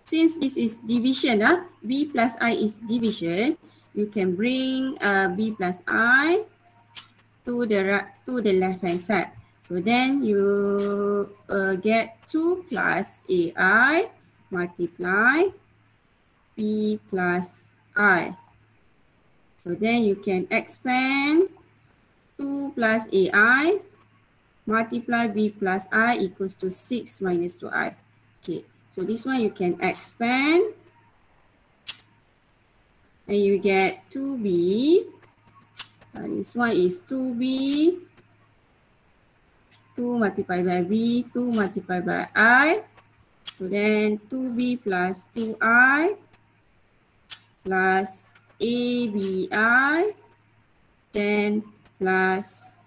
since this is division, b plus I is division, you can bring b plus I to the left hand side. So then you get 2 plus AI multiply b plus I. So then you can expand 2 plus AI multiply b plus I equals to 6 minus 2i. Okay, so this one you can expand and you get 2b. This one is 2b, 2 multiplied by b, 2 multiplied by I. So then 2b plus 2i plus abi, then plus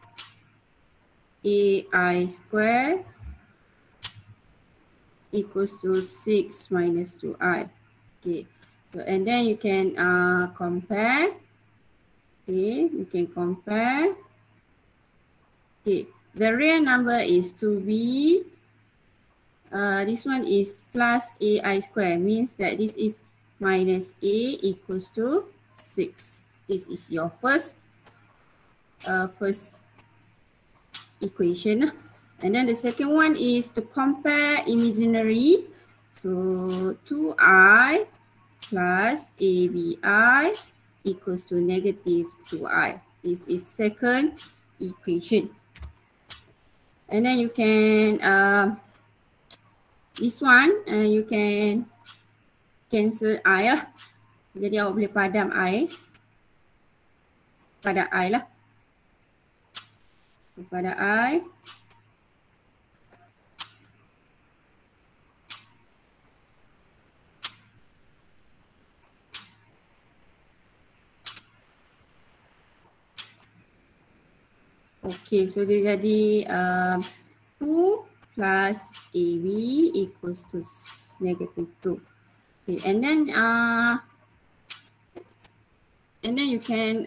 ai square equals to 6 minus 2i. Okay, so and then you can compare. Okay, you can compare. Okay, the real number is 2b. This one is plus ai square, means that this is minus a equals to 6. This is your first equation. And then the second one is to compare imaginary. So 2i plus abi equals to negative 2i. This is second equation. And then you can, this one, you can cancel I lah. Jadi awak boleh padam I. Pada I lah. Pada I. Okay, so dia jadi 2 plus AB equals to negative 2. Okay, and then you can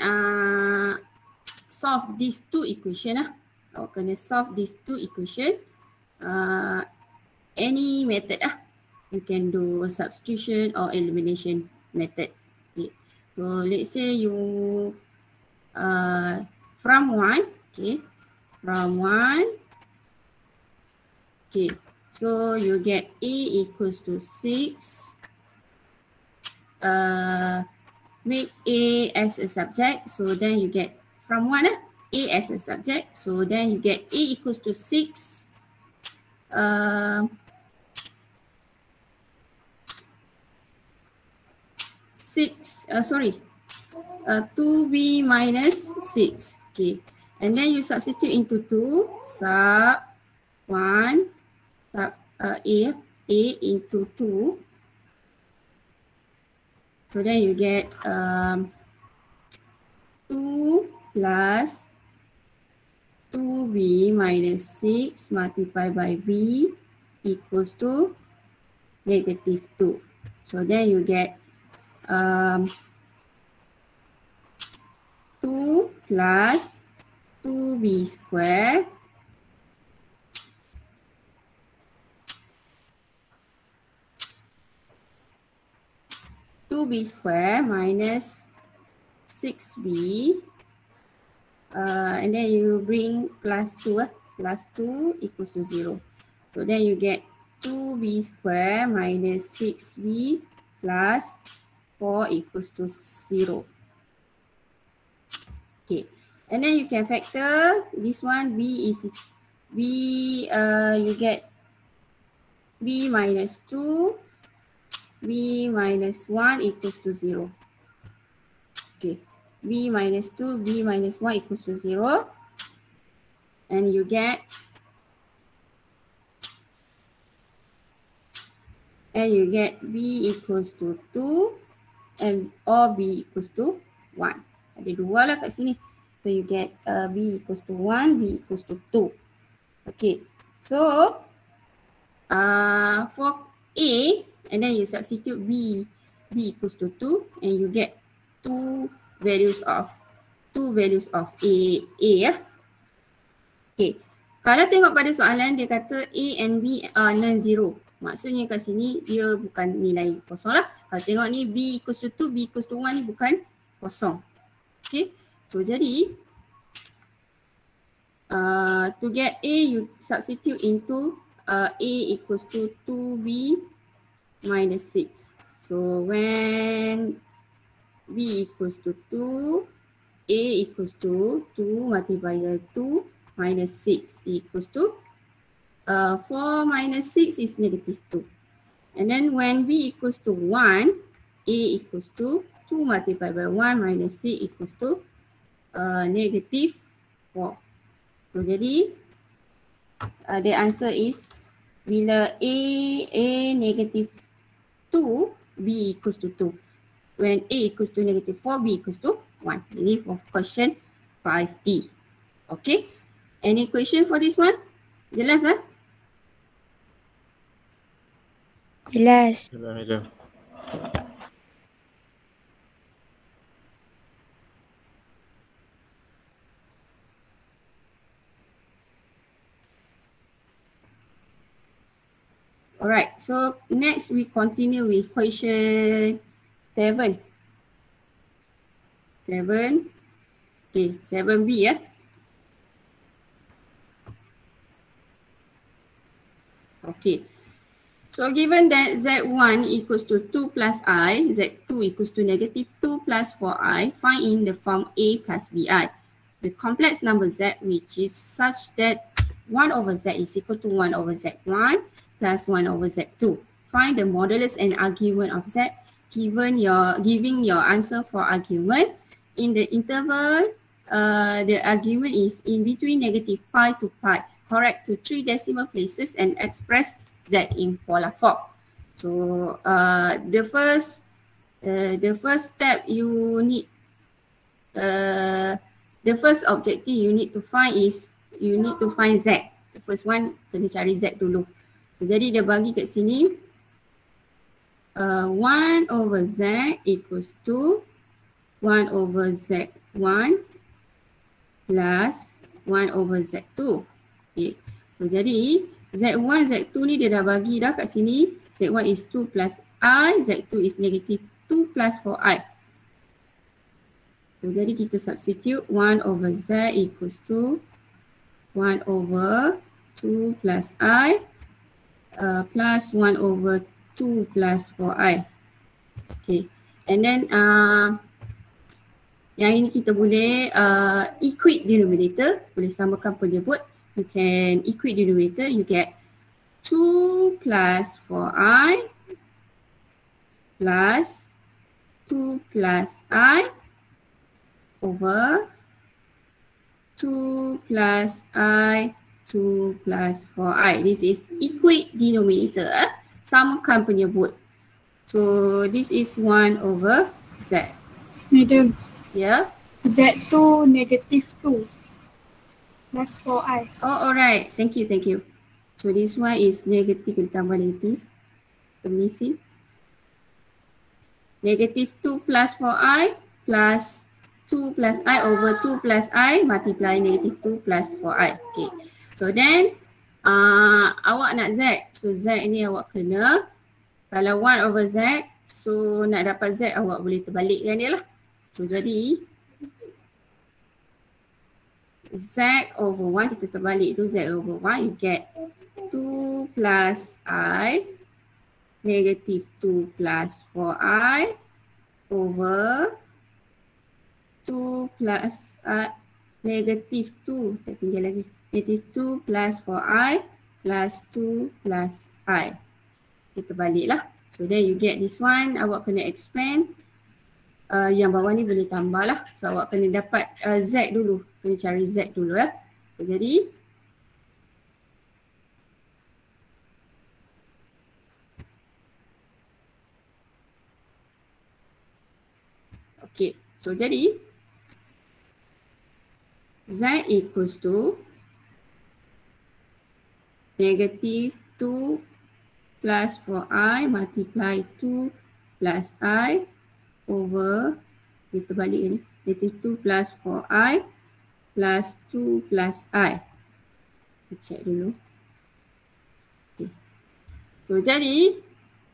solve these two equation lah. Awak kena solve these two equation. Any method lah. You can do substitution or elimination method. Okay. So let's say you from 1, okay, from 1, okay, so you get A equals to 6. Make A as a subject, so then you get from 1, A as a subject, so then you get A equals to 6. 2b minus 6. Okay, and then you substitute into 2 sub 1 sub a into 2. So then you get 2 plus 2b minus 6 multiplied by b equals to negative 2. So then you get 2 plus 2b square minus 6b, and then you bring plus 2 equals to 0. So then you get 2b square minus 6b plus 4 equals to 0. Okay, and then you can factor this one. You get b minus 2, b minus 1 equals to 0. Okay, b minus 2, b minus 1 equals to 0. And you get b equals to 2 and or b equals to 1. Ada dua lah kat sini. So you get b equals to 1, b equals to 2. Okay, so for A, and then you substitute b equals to 2, and you get two values of A ya. Okay, kalau tengok pada soalan dia kata A and B are non-zero. Maksudnya kat sini dia bukan nilai kosong lah. Kalau tengok ni B equals to 2, B equals to 1 ni bukan kosong. Okay. So jadi to get A, you substitute into A equals to 2B minus 6. So when B equals to 2, A equals to 2 multiplied by 2 minus 6 equals to 4 minus 6 is negative 2. And then when B equals to 1, A equals to 2 multiplied by 1 minus 6 equals to negative 4. So jadi the answer is bila A negative 2, B equals to 2. When A equals to negative 4, B equals to 1. Ini for question 5D. Okay. Any question for this one? Jelas lah? Jelas. Alright, so next we continue with question 7. 7. Okay, 7B ya. Okay. So given that Z1 equals to 2 plus I, Z2 equals to negative 2 plus 4I, find in the form A plus BI. The complex number Z which is such that 1 over Z is equal to 1 over Z1 plus 1 over Z2. Find the modulus and argument of Z giving your answer for argument. In the interval, the argument is in between negative pi to pi. Correct to 3 decimal places and express Z in polar form. So the first step you need, the first objective you need to find is you need to find Z. The first one kena cari Z dulu. So, jadi dia bagi kat sini 1 over Z equals to 1 over Z1 plus 1 over Z2. Okay. So, jadi Z1, Z2 ni dia dah bagi dah kat sini. Z1 is 2 plus I, Z2 is negative 2 plus 4I. So, jadi kita substitute 1 over Z equals to 1 over 2 plus I plus 1 over 2 plus 4I. Okay. And then yang ini kita boleh equate denominator, boleh samakan penyebut. You can equate denominator, you get 2 plus 4I plus 2 plus I over 2 plus I, 2 plus 4I. This is equate denominator, samakan penyebut. So this is 1 over Z. Madam, Yeah. Z2 negative 2 plus 4I. Oh, alright. Thank you, thank you. So this one is negative, kita tambah negative. Permisi. Negative 2 plus 4I plus 2 plus I over 2 plus I multiply negative 2 plus 4I. Okay. So then, awak nak Z. So Z ni awak kena, kalau 1 over Z, so nak dapat Z awak boleh terbalikkan dia lah. So jadi, Z over 1 kita terbalik tu Z over 1, you get 2 plus I negative 2 plus 4I over 2 plus negative 2, tak tinggal lagi, negative 2 plus 4I plus 2 plus I. Kita balik lah. So then you get this one, awak kena expand. Yang bawah ni boleh tambah lah. So awak kena dapat Z dulu. Kena cari Z dulu ya. So jadi okay. So jadi Z equals to negative 2 plus 4I multiply 2 plus I over, kita balik ni, negative 2 plus 4I plus 2 plus I. Kita check dulu. Okay. So jadi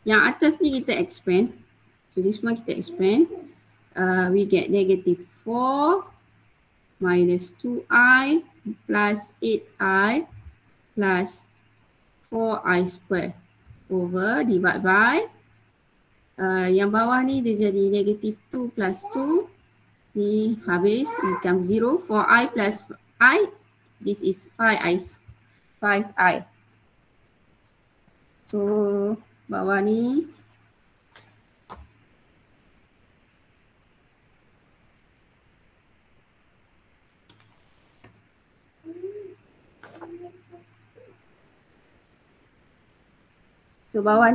yang atas ni kita expand. So this one kita expand. We get negative 4 minus 2i plus 8i plus 4i square over divide by yang bawah ni dia jadi negative 2 plus 2 ni habis become 0. 4i plus I, this is 5i. So bawah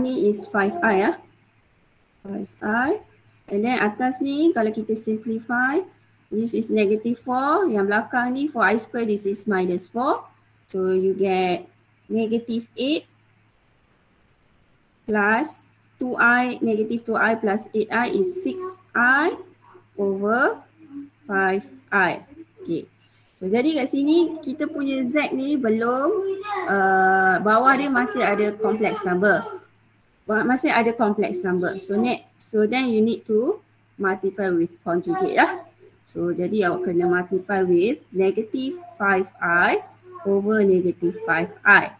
ni is 5i ya. 5i. And then atas ni kalau kita simplify, this is negative 4. Yang belakang ni 4i square, this is minus 4. So you get negative 8 plus 2i, negative 2i plus 8i is 6i over 5i. Okay. So, jadi kat sini kita punya Z ni belum, bawah dia masih ada complex number. So then you need to multiply with conjugate lah. So jadi awak kena multiply with negative 5i over negative 5i.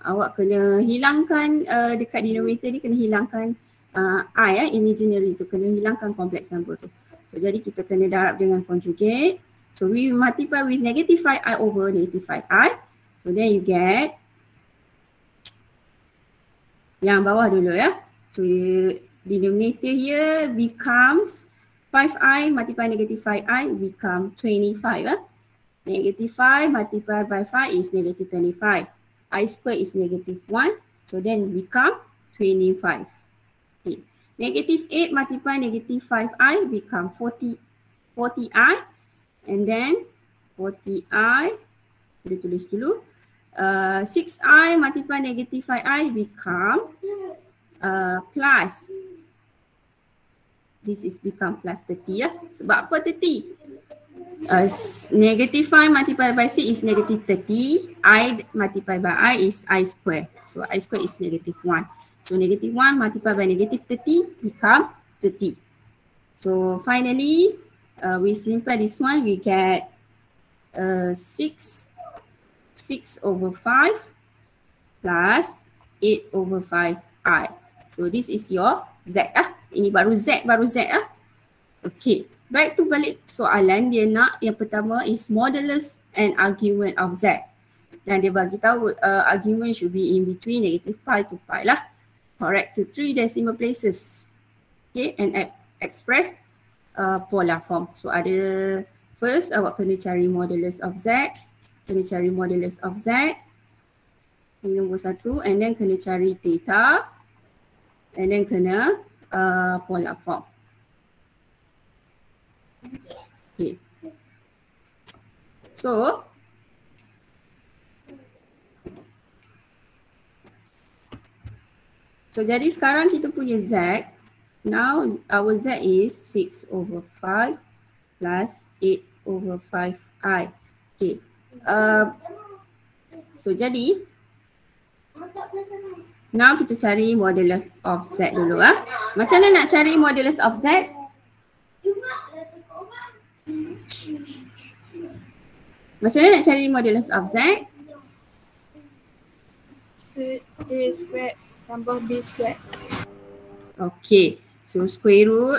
Awak kena hilangkan dekat denominator ni, kena hilangkan i imaginary tu, kena hilangkan complex number tu. So jadi kita kena darab dengan conjugate. So we multiply with negative 5i over negative 5i. So then you get yang bawah dulu ya. So denominator here becomes 5i multiply negative 5i become 25 ya. Negative 5 multiplied by 5 is negative 25. I square is negative 1. So then become 25. Okay. Negative 8 multiply negative 5i become 40i. And then 40i, kita tulis dulu. 6i multiply negative 5i become plus. This is become plus 30 ya. Sebab apa 30? Negative 5 multiplied by 6 is negative 30. I multiplied by I is I square. So I square is negative 1. So negative 1 multiplied by negative 30 become 30. So finally, we simplify this one, we get 6 over 5 plus 8 over 5i. So this is your Z ah. Ini baru Z ah. Okay, back to balik soalan, dia nak yang pertama is modulus and argument of Z. Dan dia bagi tahu argument should be in between negative pi to pi lah. Correct to 3 decimal places. Okay, and express polar form. So ada first awak kena cari modulus of Z. Kena cari modulus of Z. Ini nombor 1. And then kena cari theta. And then kena polar form. Okay. So jadi sekarang kita punya Z. Now our Z is 6 over 5 plus 8 over 5i. Okay. So jadi now kita cari modulus of Z dulu ah. Macam mana nak cari modulus of Z? Macam mana nak cari modulus of Z? A square tambah B square. Okay. So square root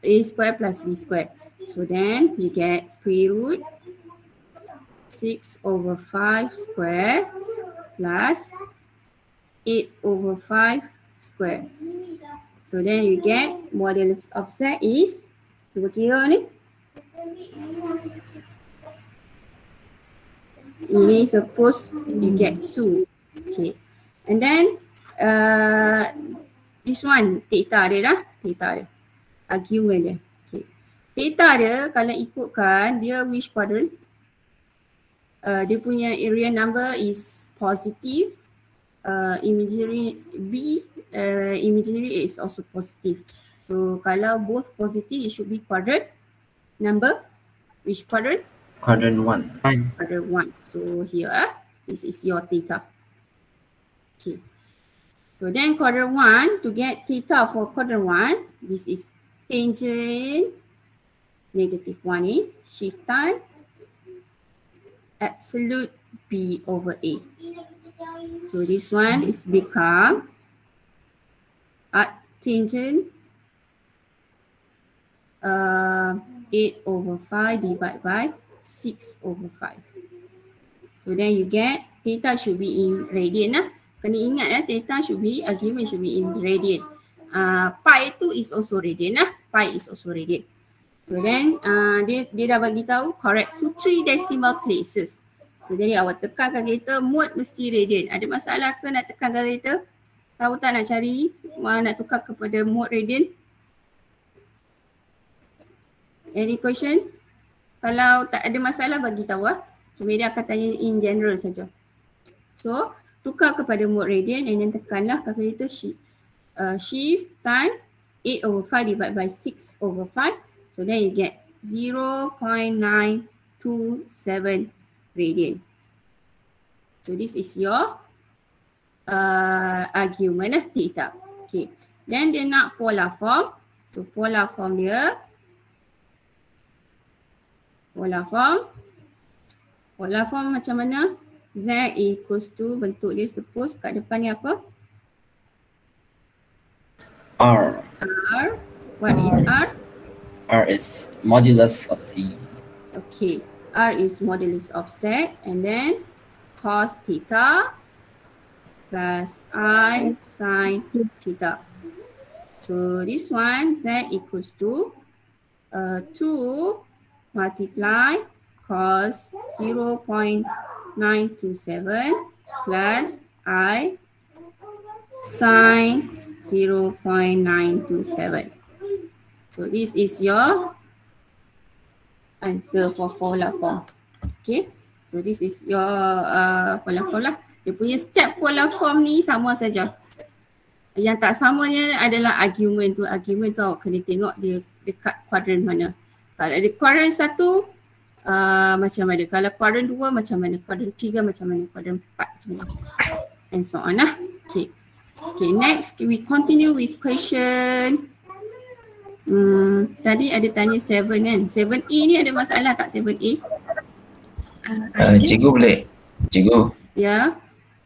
A square plus B square. So then we get square root 6 over 5 square plus 8 over 5 square. So then you get modulus of Z is, cuba kira ni. Ini suppose you get 2. Okay. And then this one theta dia dah. Theta dia. Argument dia. Okay. Theta dia kalau ikutkan dia which quadrant? Dia punya area number is positive. Imaginary B, imaginary A is also positive. So kalau both positive, it should be quadrant number. Which quadrant? Quadrant 1. Quadrant 1. So here, this is your theta. Okay. So then quadrant 1, to get theta for quadrant 1, this is tangent -1A, shift time, absolute B over A. So this one is become arctangent 8 over 5 divided by 6 over 5. So then you get theta should be in radian lah. Kena ingat ya, theta should be, argument should be in radian. Pi tu is also radian lah. Pi is also radian. So then dia dah bagi tahu correct to 3 decimal places. So jadi awak tekan kalkulator, mode mesti radian. Ada masalah ke nak tekan kalkulator? Tahu tak nak cari, nak tukar kepada mode radian? Any question? Kalau tak ada masalah bagi tahu lah. So media akan tanya in general saja. So tukar kepada mode radian and then tekanlah kalkulator shift time 8 over 5 divided by 6 over 5. So then you get 0.927 radian. So this is your argument lah, theta. Okay. Then dia nak polar form. So polar form dia, polar form macam mana? Z equals to, bentuk dia suppose kat depan ni apa? R. What is R? R is modulus of Z. Okay. R is modulus of Z, and then cos theta plus I sin theta. So this one Z equals to 2 multiply cos 0.927 plus I sin 0.927. So this is your answer for polar form. Okay. So this is your polar form lah. Dia punya step polar form ni sama saja. Yang tak samanya adalah argument tu. Argument tu awak kena tengok dia dekat kuadran mana. Kalau ada kuadran 1 macam mana. Kalau kuadran 2 macam mana. Kuadran 3 macam mana. Kuadran 4 macam mana. And so on lah. Okay. Okay, next we continue with question. Tadi ada tanya 7 kan. 7A ni ada masalah tak 7A? Cikgu boleh? Cikgu? Ya.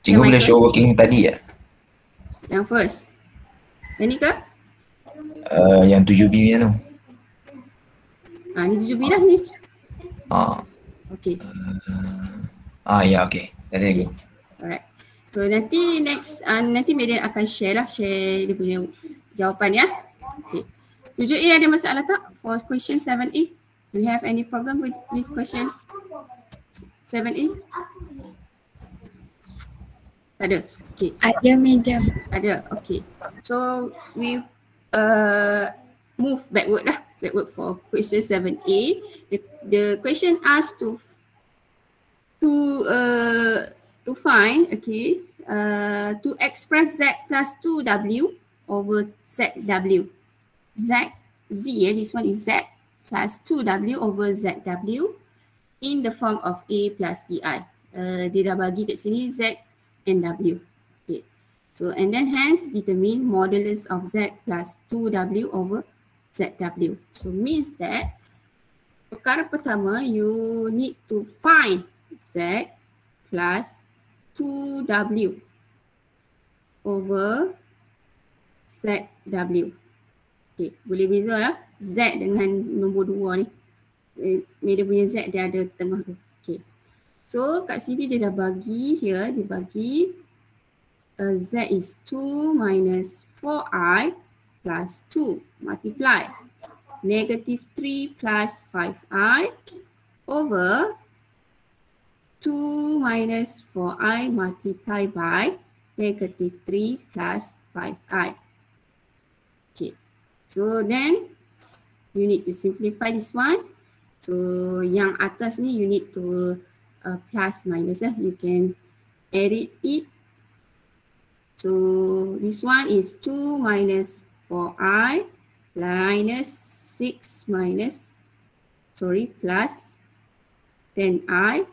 Cikgu boleh show working tadi ya? Yang first. Yang ni ke? Yang 7B ni tu. Ni 7B dah ni. Okay. Ya okay. Tadi cikgu. Alright. So nanti next, nanti Medan akan share dia punya jawapan ya. Okay. 7A ada masalah tak for question 7A? Do you have any problem with question 7A? Tak ada? Okay. Ada medium. Ada, okay. So we move backward for question 7A. The question asked to find, okay, to express Z plus 2W over ZW. This one is Z plus 2W over ZW in the form of A plus BI. Dia dah bagi kat sini Z and W. Okay. So and then hence determine modulus of Z plus 2W over ZW. So means that perkara pertama you need to find Z plus 2W over ZW. Okay, boleh beza lah Z dengan nombor 2 ni. Dia punya Z dia ada tengah tu. Okay. So kat sini dia dah bagi here, dia bagi Z is 2 minus 4I plus 2 multiply negative 3 plus 5I over 2 minus 4I multiply by negative 3 plus 5I. Okay. So then you need to simplify this one. So yang atas ni you need to plus minus lah. You can edit it. So this one is 2 minus 4I minus 6 minus plus 10I.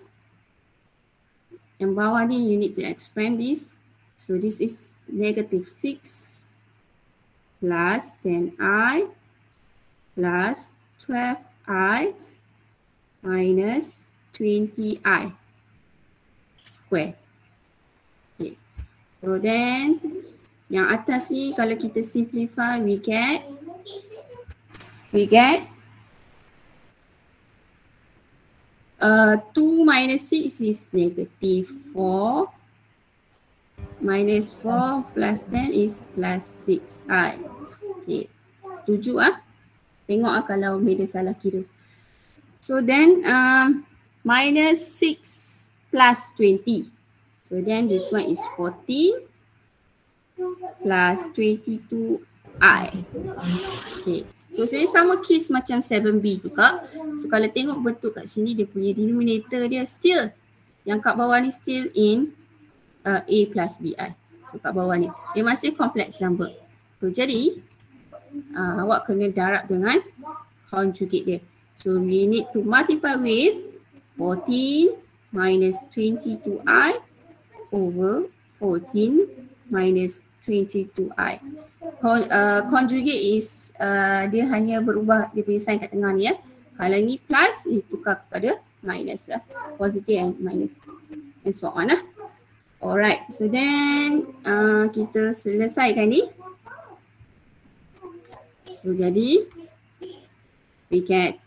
Yang bawah ni you need to expand this. So this is negative 6 plus 10i plus 12i minus 20i square. Okay. So then yang atas ni kalau kita simplify we get 2 minus 6 is negative 4 minus 4 plus 10 is plus 6i. Okay. Setuju ah? Tengok ah kalau Meda salah kira. So then minus 6 plus 20. So then this one is 40 plus 22i. Okay. So saya sama case macam 7b tu Kak. So kalau tengok betul kat sini dia punya denominator dia still. Yang kat bawah ni still in a plus bi. So kat bawah ni. Dia masih complex number. So jadi awak kena darab dengan conjugate dia. So we need to multiply with 14 minus 22i over 14 minus 22i. Conjugate is dia hanya berubah dia punya sign kat tengah ni ya. Kalau ni plus ditukar kepada minus positive and minus and so on lah. Alright, so then kita selesaikan ni. So jadi we get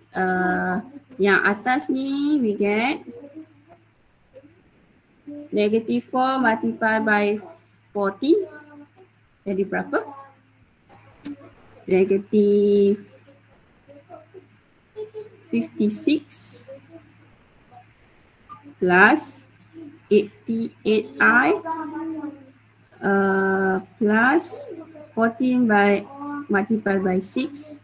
yang atas ni we get negative 4 multiplied by 40 jadi berapa? Negative 56 plus 88i plus 14 by multiplied by 6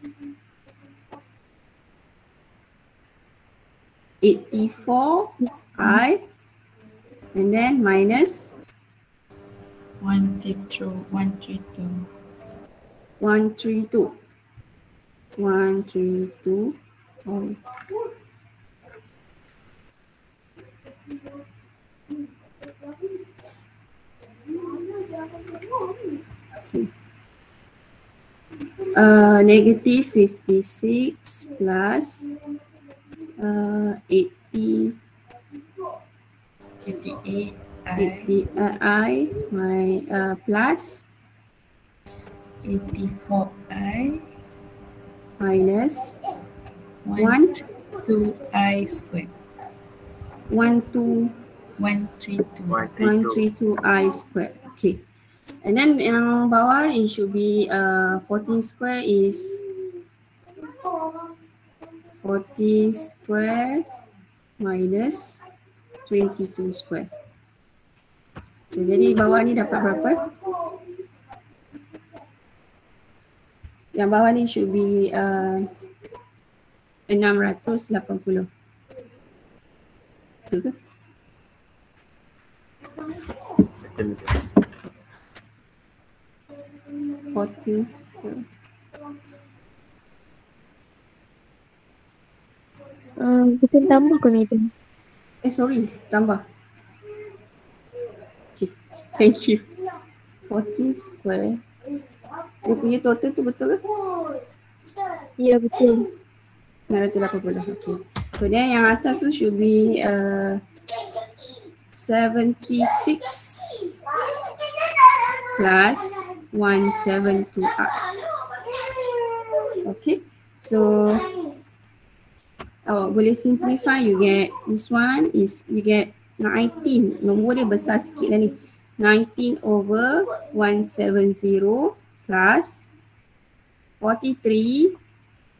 84i and then minus 132. 132. Oh. Okay. Negative 56 plus 88 I my plus 84i minus 132i squared. 132i squared. Okay. And then yang bawah it should be 14 square is 40 square minus 22 square. So jadi bawah ni dapat berapa? Yang bawah ni should be 680. Betul ke? Betul. 14 square. Kita tambah ke meja? Sorry, tambah. Okay, thank you. 40 square. Dia punya total tu betul ke? Ya, betul. 980. Okay. So then yang atas tu should be 76 plus 172i. Okay. So awak boleh simplify, you get this one is you get 19. Nombor dia besar sikit lah ni. 19 over 170 plus 43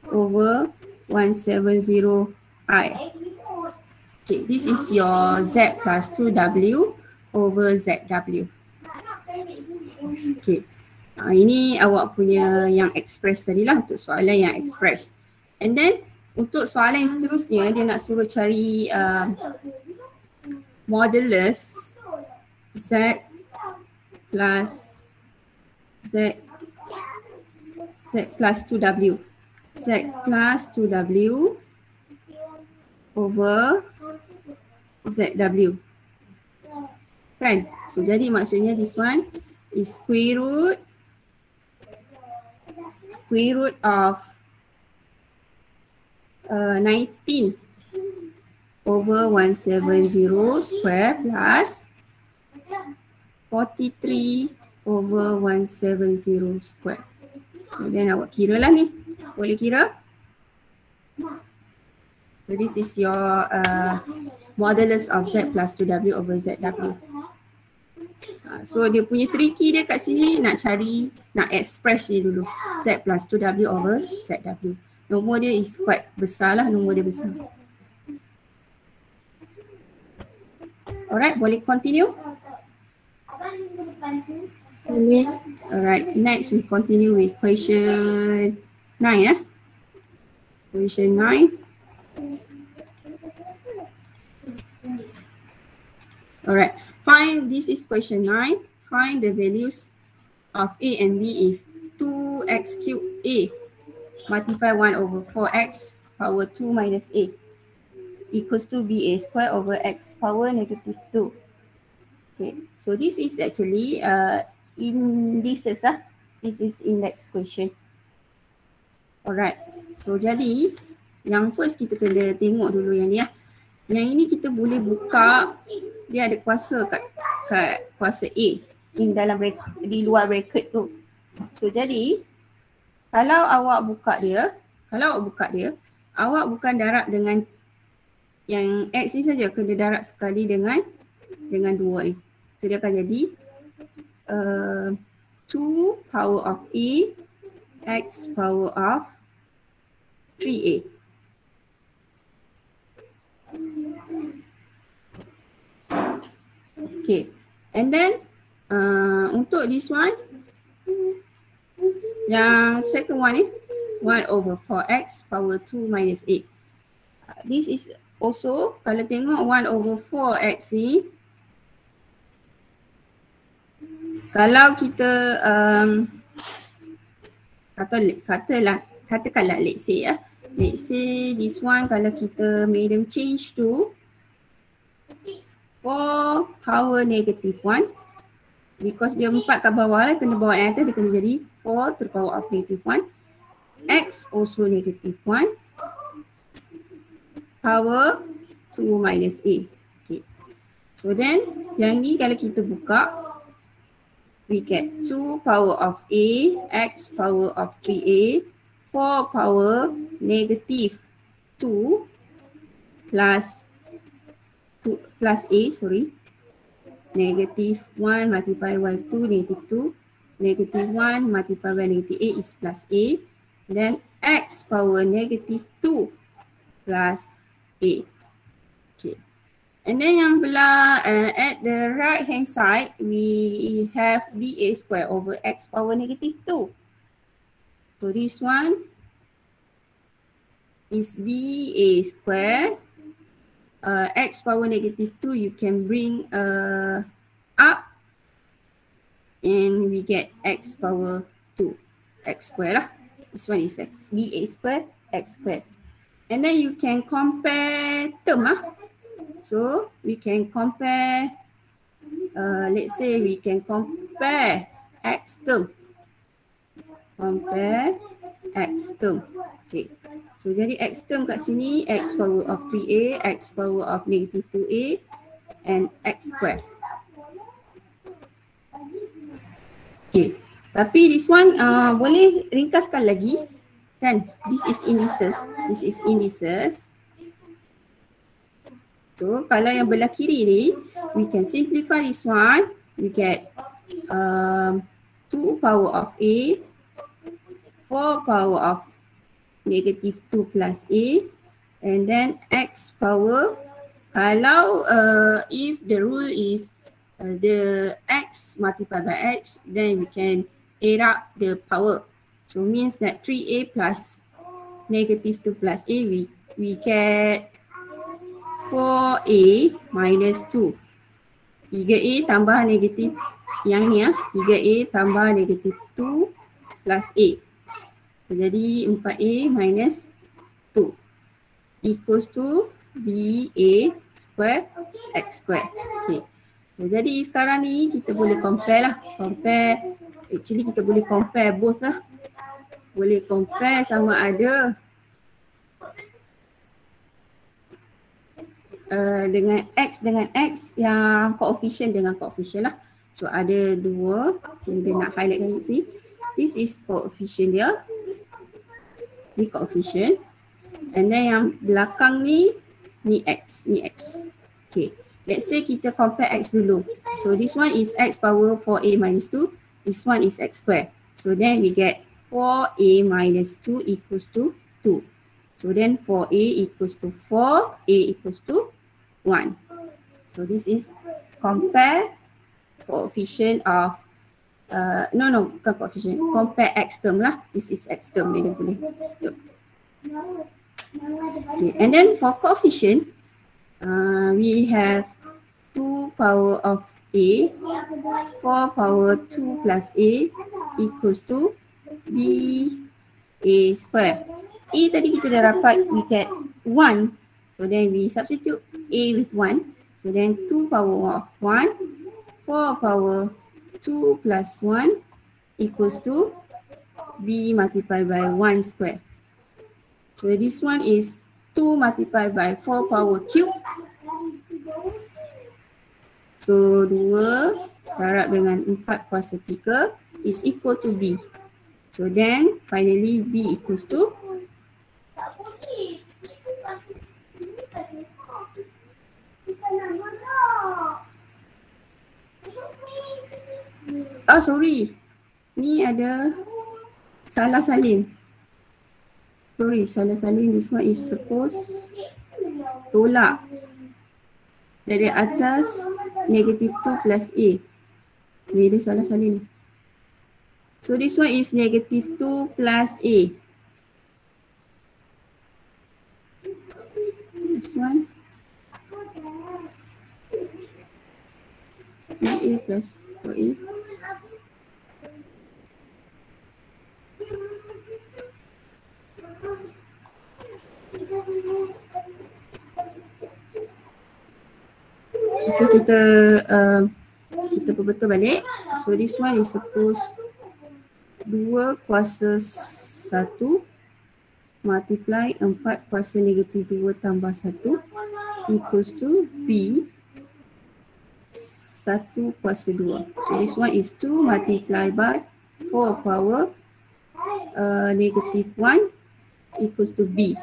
over 170i. Okay, this is your z plus 2w over zw. Okay, ini awak punya yang express tadi lah untuk soalan yang express. And then untuk soalan yang seterusnya dia nak suruh cari modulus z plus z plus 2w. Z plus 2w over zw. kan? So jadi maksudnya this one is square root of 19 over 170 square plus 43 over 170 square. So then awak kira lah ni. Boleh kira? So this is your modulus of Z plus 2W over ZW. So dia punya tricky dia kat sini nak cari, nak express dia dulu. Z plus 2W over ZW. Nombor dia is quite besar lah, nombor dia besar. Alright, boleh continue? Boleh. Alright, next we continue with question 9. Question 9. Alright, this is question 9. Find the values of A and B if 2x cubed A multiply 1 over 4x power 2 minus A equals to BA square over x power negative 2. Okay, so this is actually indices. This is index question. Alright, so jadi yang first kita kena tengok dulu yang ni . Yang ini kita boleh buka, dia ada kuasa kat kuasa A di luar bracket tu. So jadi kalau awak buka dia, awak bukan darab dengan yang X ni saja, kena darab sekali dengan 2 ni. So dia akan jadi 2 power of A X power of 3A. Okay, and then untuk this one, yang second one ni 1 over 4x power 2 minus 8. This is also, kalau tengok 1 over 4x ni, kalau kita katakanlah let's say this one kalau kita medium change to 4 power negative 1, because dia 4 kat bawah lah, kena bawa yang atas, dia kena jadi 4 to the power of negative 1. X also negative 1 power 2 minus A. Okay. So then yang ni kalau kita buka, we get 2 power of A X power of 3A 4 power negative 2 plus A, negative 1 multiplied by 2, negative 2, negative 1 multiplied by negative A is plus A, then X power negative 2 plus A. Okay. And then yang belah at the right hand side, we have BA square over X power negative 2. So this one is BA square. X power negative 2 you can bring up and we get X power 2, X square lah. This one is X, BA square, X square. And then you can compare term . So we can compare, let's say we can compare X term. Compare X term. Okay. So jadi X term kat sini, X power of 3A, X power of negative 2A and X square. Okay. Tapi this one boleh ringkaskan lagi kan? This is indices. So kalau yang belah kiri ni, we can simplify this one. We get 2 power of A, 4 power of negative 2 plus A, and then X power, kalau if the rule is the X multiplied by X, then we can add up the power. So means that 3A plus negative 2 plus A, we get 4A minus 2. 3A tambah negatif yang ni 3A tambah negatif 2 plus A. Jadi 4A minus 2 equals to BA square X square. Okay. So, jadi sekarang ni kita boleh compare lah. Actually kita boleh compare both lah. Boleh compare sama ada dengan X yang coefficient dengan coefficient lah. So ada dua, kita nak highlightkan sini. This is coefficient dia. Ni coefficient. And then yang belakang ni X. Okay. Let's say kita compare X dulu. So this one is X power 4A minus 2. This one is X square. So then we get 4A minus 2 equals to 2. So then 4A equals to 4, A equals to 1. So this is compare coefficient of bukan coefficient, compare X term lah. This is X term, dia boleh X term. Okay, and then for coefficient, we have 2 power of A, 4 power 2 plus A equals to B A square. A tadi kita dah dapat, we get 1. So then we substitute A with 1. So then 2 power of 1, 4 power 2 plus 1 equals to B multiplied by 1 square. So this one is 2 multiplied by 4 power cube. So 2 darab dengan 4 kuasa 3 is equal to B. So then finally B equals to sorry. Ni ada salah salin. Salah salin. This one is suppose tolak dari atas negative 2 plus A. Ni ada salah salin ni. So this one is negative 2 plus A. This one A plus 4A. Okay, kita perbetul balik. So this one is suppose 2 kuasa 1 multiply 4 kuasa negatif 2 tambah 1 equals to B 1 kuasa 2. So this one is 2 multiply by 4 power negative 1 equals to B.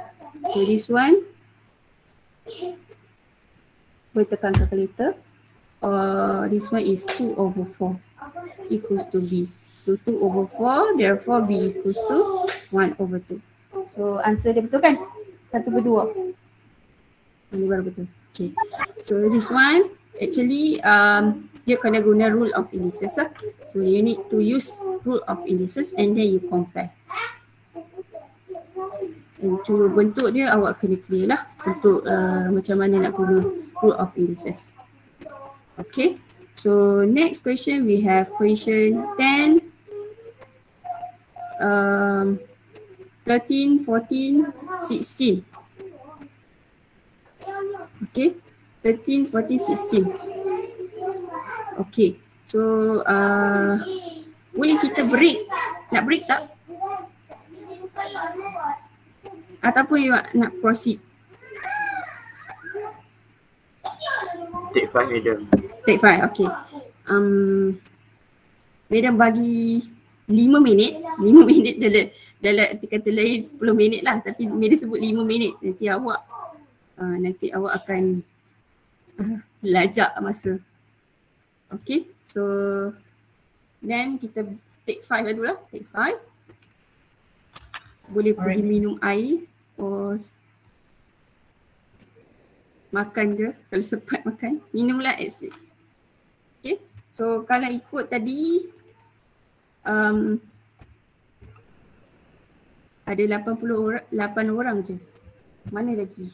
So this one boleh tekan calculator. This one is 2 over 4 equals to B. So 2 over 4, therefore B equals to 1 over 2. So answer dia betul kan? 1 per 2. Ini baru betul. Okay. So this one actually dia kena guna rule of indices lah. So you need to use rule of indices and then you compare. And cuma bentuk dia awak kena clear lah untuk macam mana nak guna rule of indices. Okay. So next question we have question 10, 13, 14, 16. Okay. 13, 14, 16. Okay. So boleh kita break? Nak break tak? Ataupun you nak proceed? Take 5 madam. Take 5, okay. Madam bagi 5 minit. 5 minit dalam kata lain 10 minit lah. Tapi madam sebut 5 minit. Nanti awak akan lajak masa. Okay, so then kita take 5 dulu lah. Take 5. Boleh pergi minum air or makan je kalau sempat makan. Minumlah asid. Okay, so kalau ikut tadi ada 88 orang je. Mana lagi?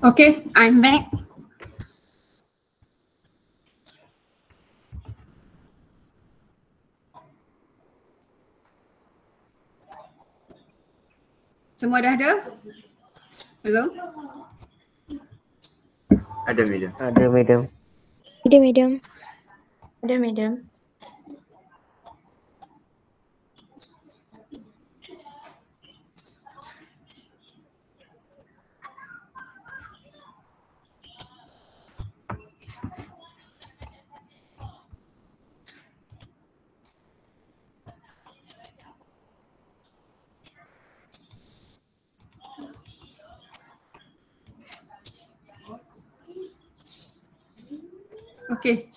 Okay, I'm back. Semua dah ada? Hello? Ada madam. Ada, madam. Ada, madam. Ada, madam. Okay.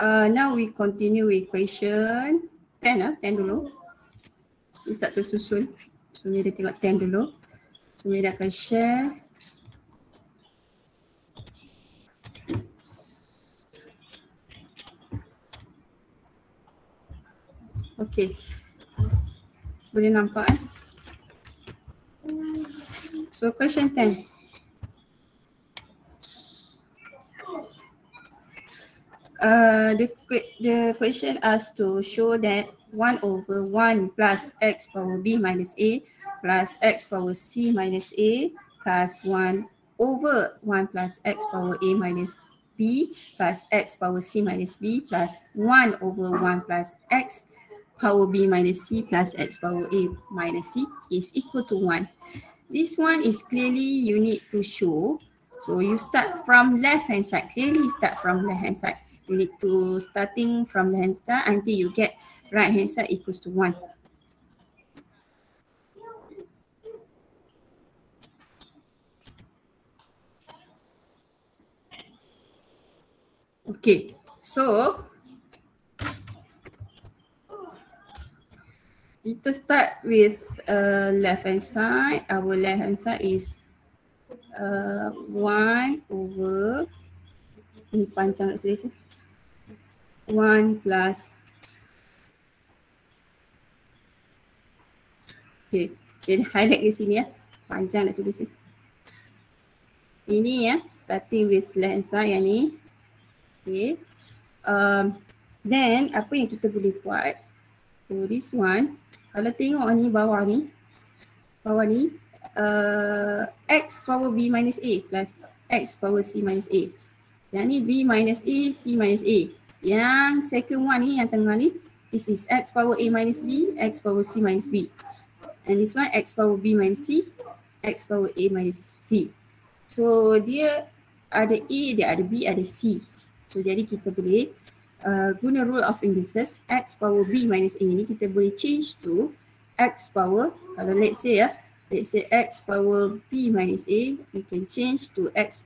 Now we continue with question 10 10 dulu. Ini tak tersusun. So, Mira tengok 10 dulu. So, Mira akan share. Okay. Boleh nampak eh? So, question 10. The question asks to show that 1 over 1 plus x power b minus a plus x power c minus a plus 1 over 1 plus x power a minus b plus x power c minus b plus 1 over 1 plus x power b minus c plus x power a minus c is equal to 1. This one is clearly you need to show. So you start from left hand side. Clearly start from left hand side. You need to starting from left hand side until you get right hand side equals to 1. Okay, so kita start with left hand side. Our left hand side is 1 over, ini panjang nak tulis 1 plus, okay, jadi highlight di sini ya, panjang nak tulis ni. Ini ya, starting with left hand side yang ni. Okay, then apa yang kita boleh buat? So this one, kalau tengok ni bawah ni x power b minus a plus x power c minus a. Yang ni b minus a, c minus a. Yang second one ni, yang tengah ni, this is x power a minus b, x power c minus b. And this one x power b minus c, x power a minus c. So dia ada a, dia ada b, ada c. So jadi kita boleh guna rule of indices, x power b minus a ni kita boleh change to x power, kalau let's say x power b minus a, we can change to x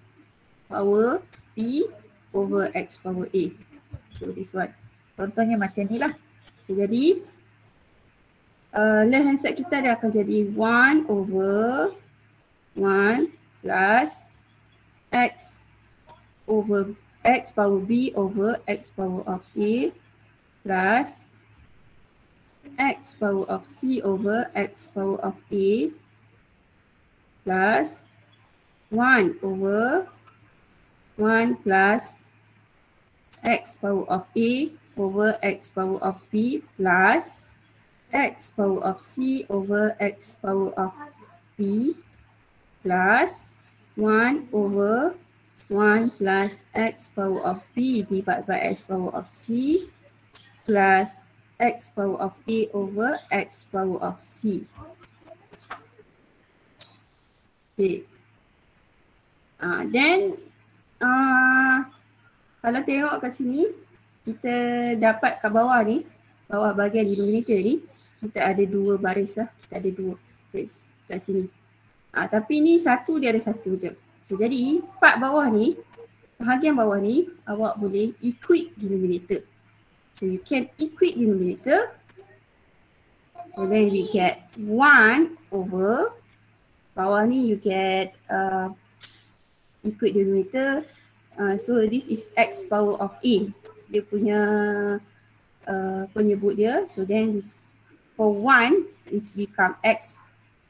power b over x power a. So this one, contohnya macam ni lah. So jadi left hand side kita dia akan jadi 1 over 1 plus x over x power b over x power of a plus x power of c over x power of a plus 1 over 1 plus x power of a over x power of b plus x power of c over x power of b plus 1 over 1 plus x power of b divided by x power of c plus x power of a over x power of c. Okay. Then kalau tengok kat sini, kita dapat kat bawah ni, bawah bahagian denominator ni, kita ada dua baris lah. Kita ada dua baris kat sini. Tapi ni satu, dia ada satu je. So jadi part bawah ni, bahagian bawah ni, awak boleh equate denominator. So you can equate denominator. So then we get 1 over, bawah ni you get equate denominator. So this is x power of a. Dia punya penyebut dia. So then this for 1 is become x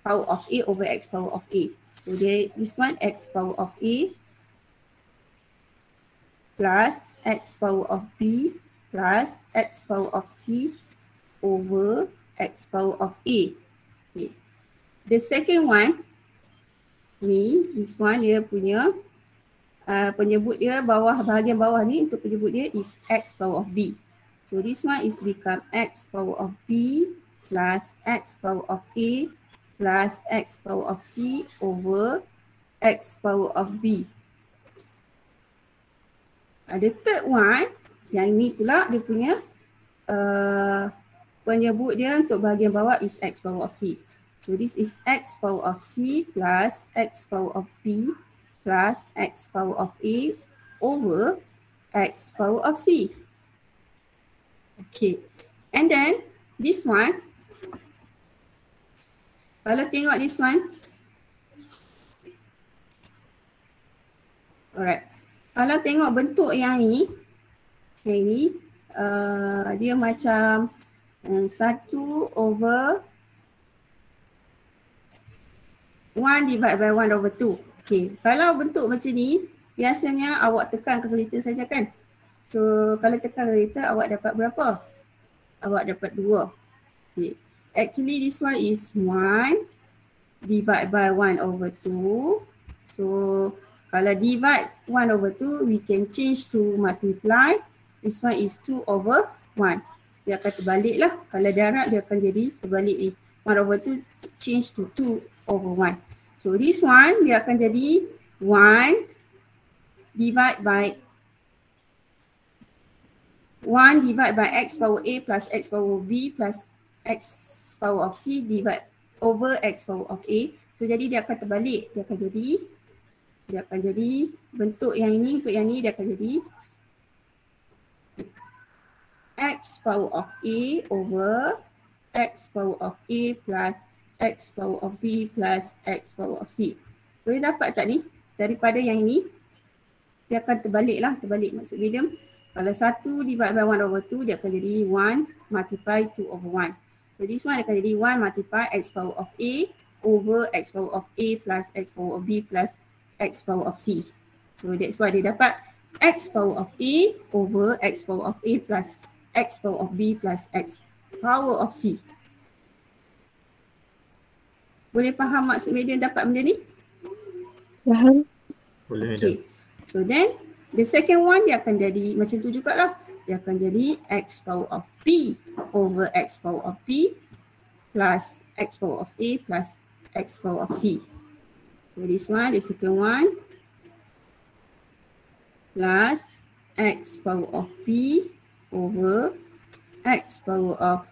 power of a over x power of a. So this one x power of A plus x power of B plus x power of C over x power of A. Okay. The second one ni, this one dia punya penyebut dia bahagian bawah ni untuk penyebut dia is x power of B. So this one is become x power of B plus x power of A plus x power of C over x power of B. The third one, yang ni pula dia punya penyebut dia untuk bahagian bawah is x power of C. So this is x power of C plus x power of B plus x power of A over x power of C. Okay. And then this one, kalau tengok this one, alright. Kalau tengok bentuk yang ni, dia macam 1 over 1 divided by 1 over 2. Okay, kalau bentuk macam ni, biasanya awak tekan kalkulator saja kan. So, kalau tekan kalkulator, awak dapat berapa? Awak dapat 2. Okay. Actually, this one is 1 divided by 1 over 2. So, kalau divide 1 over 2, we can change to multiply. This one is 2 over 1. Dia akan terbalik lah. Kalau darab, dia akan jadi terbalik ni. 1 over 2 change to 2 over 1. So this one, dia akan jadi 1 divide by x power A plus x power B plus x power of C divide over x power of A. So jadi dia akan terbalik. Dia akan jadi bentuk yang ini, untuk yang ni dia akan jadi x power of A over x power of A plus x power of B plus x power of C. Boleh dapat tak ni? Daripada yang ini, dia akan terbalik lah. Terbalik maksud medium. Kalau 1 divide by 1 over 2, dia akan jadi 1 multiply 2 over 1. So this one akan jadi 1 multiply x power of A over x power of A plus x power of B plus x power of C. So that's why dia dapat x power of A over x power of A plus x power of B plus x power of C. Boleh faham maksud medium dapat benda ni? Faham? Boleh Okay. So then the second one dia akan jadi macam tu jugalah. Dia akan jadi x power of B over x power of B plus x power of A plus x power of C. So this one, the second one plus x power of B over x power of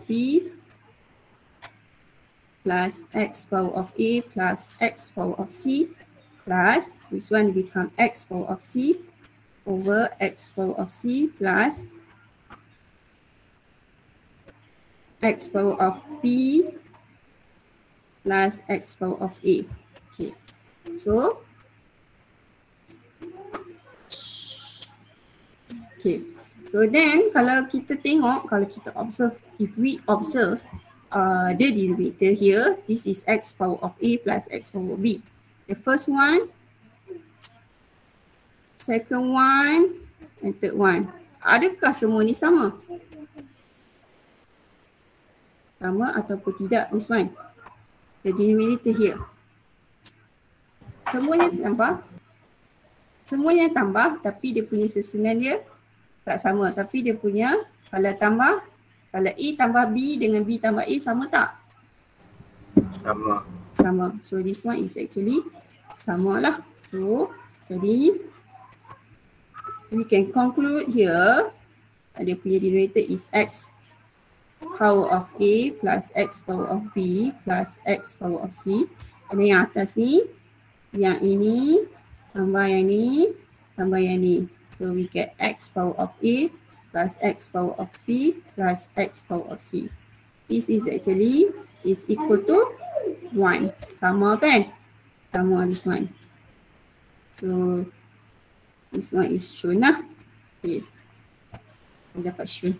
B plus x power of A plus x power of C plus this one become x power of C over x power of C plus x power of B plus x power of A. Okay. So, okay. So then kalau kita tengok, kalau kita observe, if we observe the derivative here, this is x power of A plus x power of B. The first one, second one, and third one. Adakah semua ni sama? Sama ataupun tidak, this one. The denominator here. Semuanya tambah. Semuanya tambah tapi dia punya susunan dia tak sama. Tapi dia punya kalau tambah, kalau A tambah B dengan B tambah A sama tak? Sama. Sama. So this one is actually sama lah. So jadi we can conclude here dia punya denominator is x power of A plus x power of B plus x power of C. Dan yang atas ni, yang ini tambah yang ni, tambah yang ni. So we get x power of A plus x power of B plus x power of C. This is actually is equal to 1. Sama kan? Sama this one. So this one is shown lah. Okay. Kita dapat shown.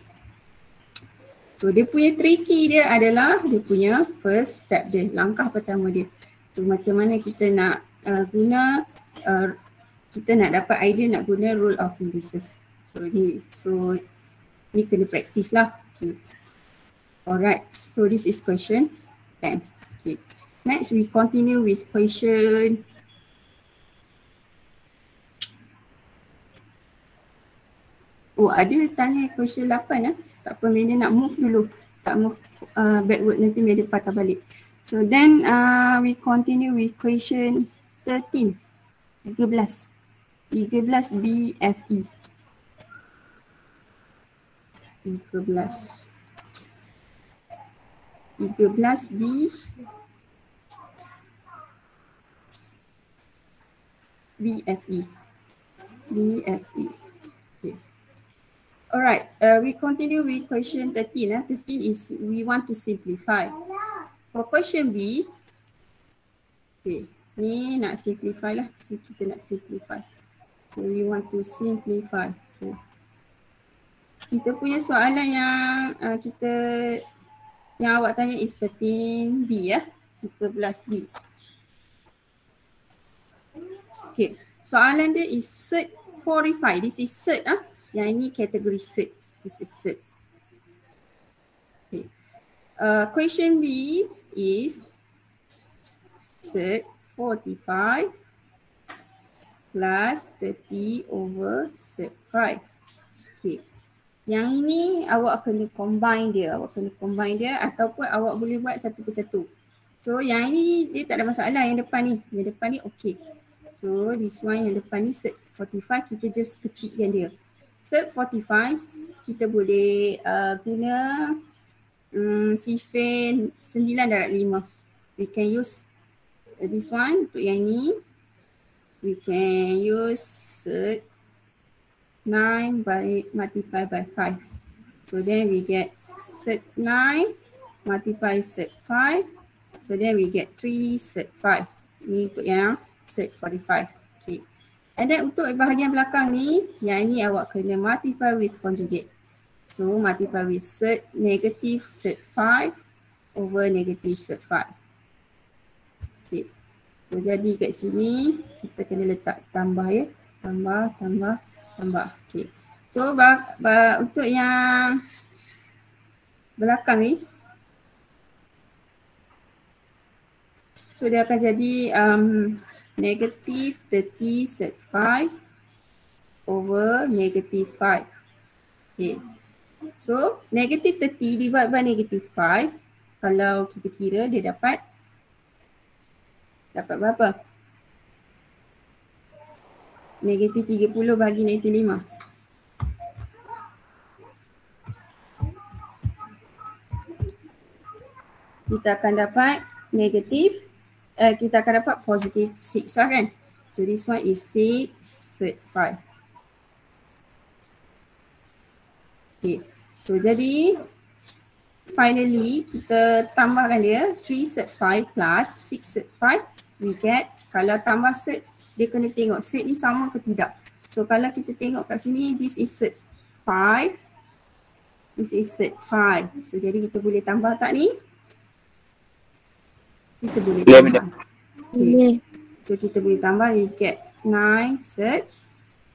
So dia punya tricky dia adalah dia punya first step dia, langkah pertama dia. So macam mana kita nak guna, kita nak dapat idea nak guna rule of indices. So ni kena practice lah. Okay. Alright, so this is question 10. Okay. Next we continue with question . Oh, ada tanya question 8 lah. Tak apa, Mena nak move dulu. Tak move backward, nanti Mena patah balik. So then we continue with question 13. 13 BFE. 13 BFE. Okay. Alright, we continue with question 13. 13 is we want to simplify. For question B, okay, ni nak simplify lah. Kita nak simplify. So we want to simplify. Okay. Kita punya soalan yang awak tanya is 13B ya. 13B. Okay, soalan dia is set 45. This is set Yang ini kategori set. This is set. Okay. Question B is set 45 plus 30 over set 5. Okay. Yang ini awak kena combine dia. Ataupun awak boleh buat satu persatu. So yang ini dia tak ada masalah, yang depan ni. Yang depan ni okay. So this one yang depan ni set 45 kita just kecilkan dia. Set 45 kita boleh guna sifin 9/5. We can use this one untuk yang ni. We can use set 9 multiplied by 5. So then we get set 9 multiply set 5. So then we get 3 set 5. Ni untuk yang set 45. Okay. And then untuk bahagian belakang ni, yang ni awak kena multiply with conjugate. So multiply with set negative set 5 over negative set 5. Okay. So jadi kat sini kita kena letak tambah ya. Tambah. Okay. So untuk yang belakang ni, so dia akan jadi negative 30 set 5 over negative 5. Okay. So negative 30 divide by negative 5, kalau kita kira dia dapat berapa? Negative 30 bagi negative 5. Kita akan dapat negative, kita akan dapat positive 6 lah kan. So this one is 6 set 5. Okay. So jadi finally kita tambahkan dia 3 set 5 plus 6 set 5. We get, kalau tambah set dia kena tengok set ni sama ke tidak. So kalau kita tengok kat sini, this is set 5. This is set 5. So jadi kita boleh tambah tak ni? Kita boleh tambah. Okay. So kita boleh tambah, you get 9 set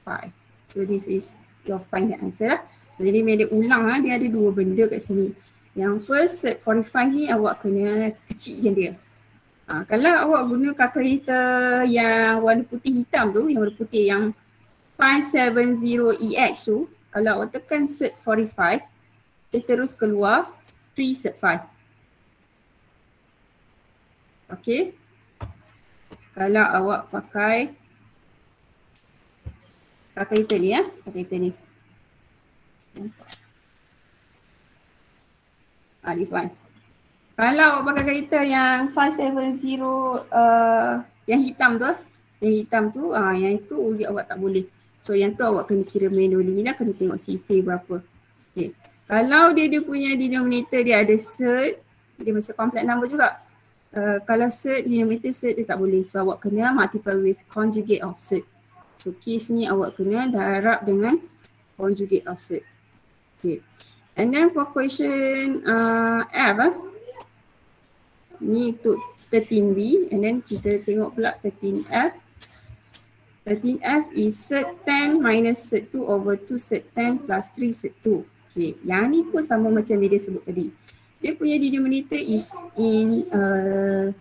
5. So this is your final answer lah. Jadi bila dia ulang dia ada dua benda kat sini. Yang first set 45 ni awak kena kecilkan dia. Kalau awak guna kalkulator yang warna putih hitam tu, yang warna putih yang 570EX tu, kalau awak tekan set 45, dia terus keluar 3 set 5. Okay. Kalau awak pakai kalkulator ni kalkulator ni. This one. Kalau awak pakai kalkulator yang 570 yang hitam tu, yang itu awak tak boleh. So yang tu awak kena kira manually lah, kena tengok CV berapa. Okay. Kalau dia punya denominator dia ada set, dia macam complex number juga. Kalau set, denominator set dia tak boleh. So awak kena multiply with conjugate of set. So case ni awak kena darab dengan conjugate of set. Okay. And then for question F, ni untuk 13B, and then kita tengok pula 13F. 13F is set 10 minus set 2 over 2 set 10 plus 3 set 2. Okay, yang ni pun sama macam dia sebut tadi. Dia punya denominator is in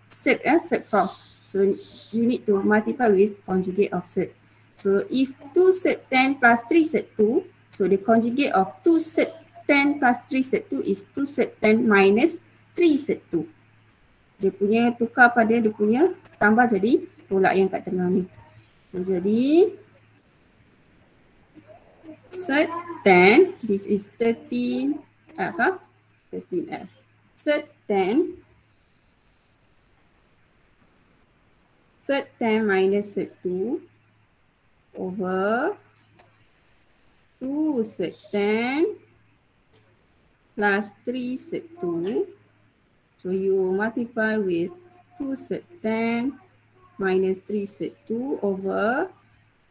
set form. So you need to multiply with conjugate of set. So if 2 set 10 plus 3 set 2, so the conjugate of 2 set 10 plus 3 set 2 is 2 set 10 minus 3 set 2. Dia punya tukar pada dia punya tambah jadi tolak yang kat tengah ni. So, jadi set 10, this is 13F, 13F. Set 10 minus set 2 over 2 set 10 plus 3 set 2. So you multiply with 2 set 10 minus 3 set 2 over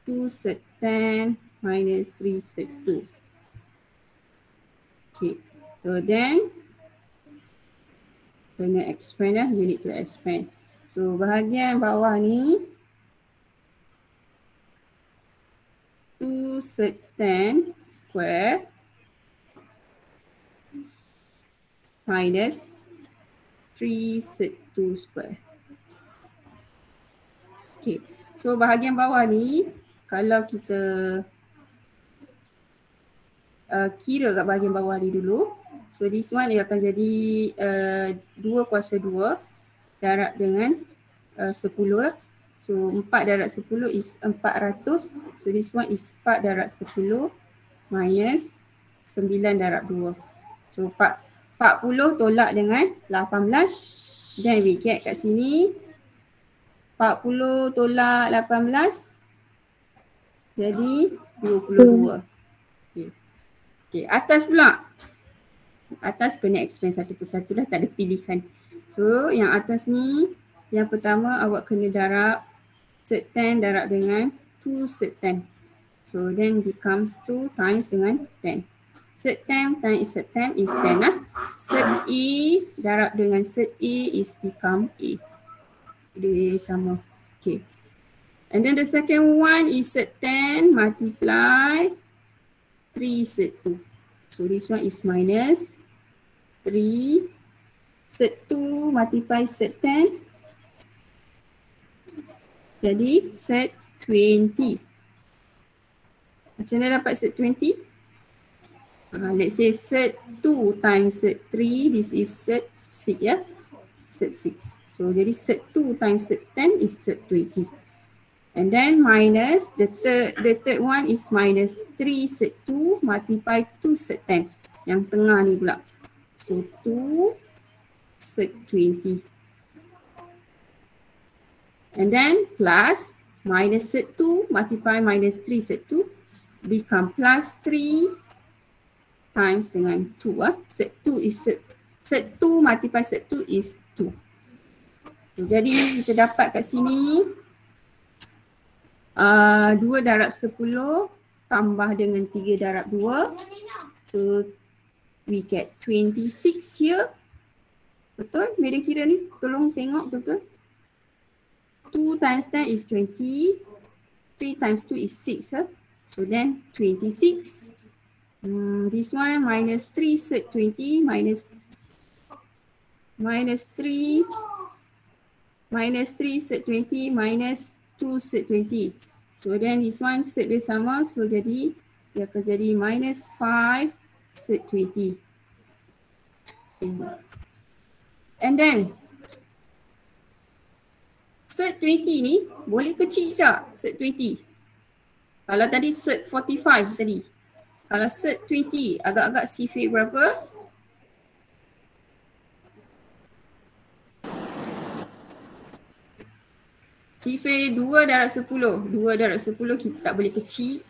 2 set 10 minus 3 set 2. Okay, so then kena expand lah, you need to expand. So bahagian bawah ni 2 set 10 square minus 3 set 2 square. Okay, so bahagian bawah ni kalau kita kira kat bahagian bawah ni dulu. So this one dia akan jadi 2 kuasa 2 darab dengan 10 lah. So 4 darab 10 is 400. So this one is 4 darab 10 minus 9 darab 2. So 40 tolak dengan 18. Then we get kat sini 40 tolak 18 jadi 22. Okay, atas pula. Atas kena expand satu persatu lah, tak ada pilihan. So yang atas ni, yang pertama awak kena darab set 10 darab dengan 2 set 10. So then becomes 2 times dengan 10. Set 10 times set 10 is 10 lah. Set A darab dengan set A is become A. Dia sama. Okay. And then the second one is set 10 multiply 3 set 2. So this one is minus 3 set 2 multiply set 10. Jadi set 20. Macam mana dapat set 20? Let's say set 2 times set 3, this is set 6 ya. Set 6. So jadi set 2 times set 10 is set 20. And then minus the third one is minus 3 set 2 multiply 2 set 10. Yang tengah ni pula. So 2 set 20. And then plus minus set 2 multiply minus 3 set 2 become plus 3 times dengan 2. Set 2 is set 2 multiply set 2 is 2. Jadi kita dapat kat sini 2 darab 10 tambah dengan 3 darab 2. So we get 26 here. Betul? Media kira ni tolong tengok betul. 2 times 10 is 20. 3 times 2 is 6. So then 26. This one minus 3 set 20 minus 3 set 20 minus 2 set 20. So then this one set dia sama, so jadi dia akan jadi minus 5 set 20. And then set 20 ni boleh kecil tak set 20? Kalau tadi set 45 tadi. Kalau set 20 agak-agak sifir berapa? Sifir 2 darab 10. 2 darab 10 kita tak boleh kecil.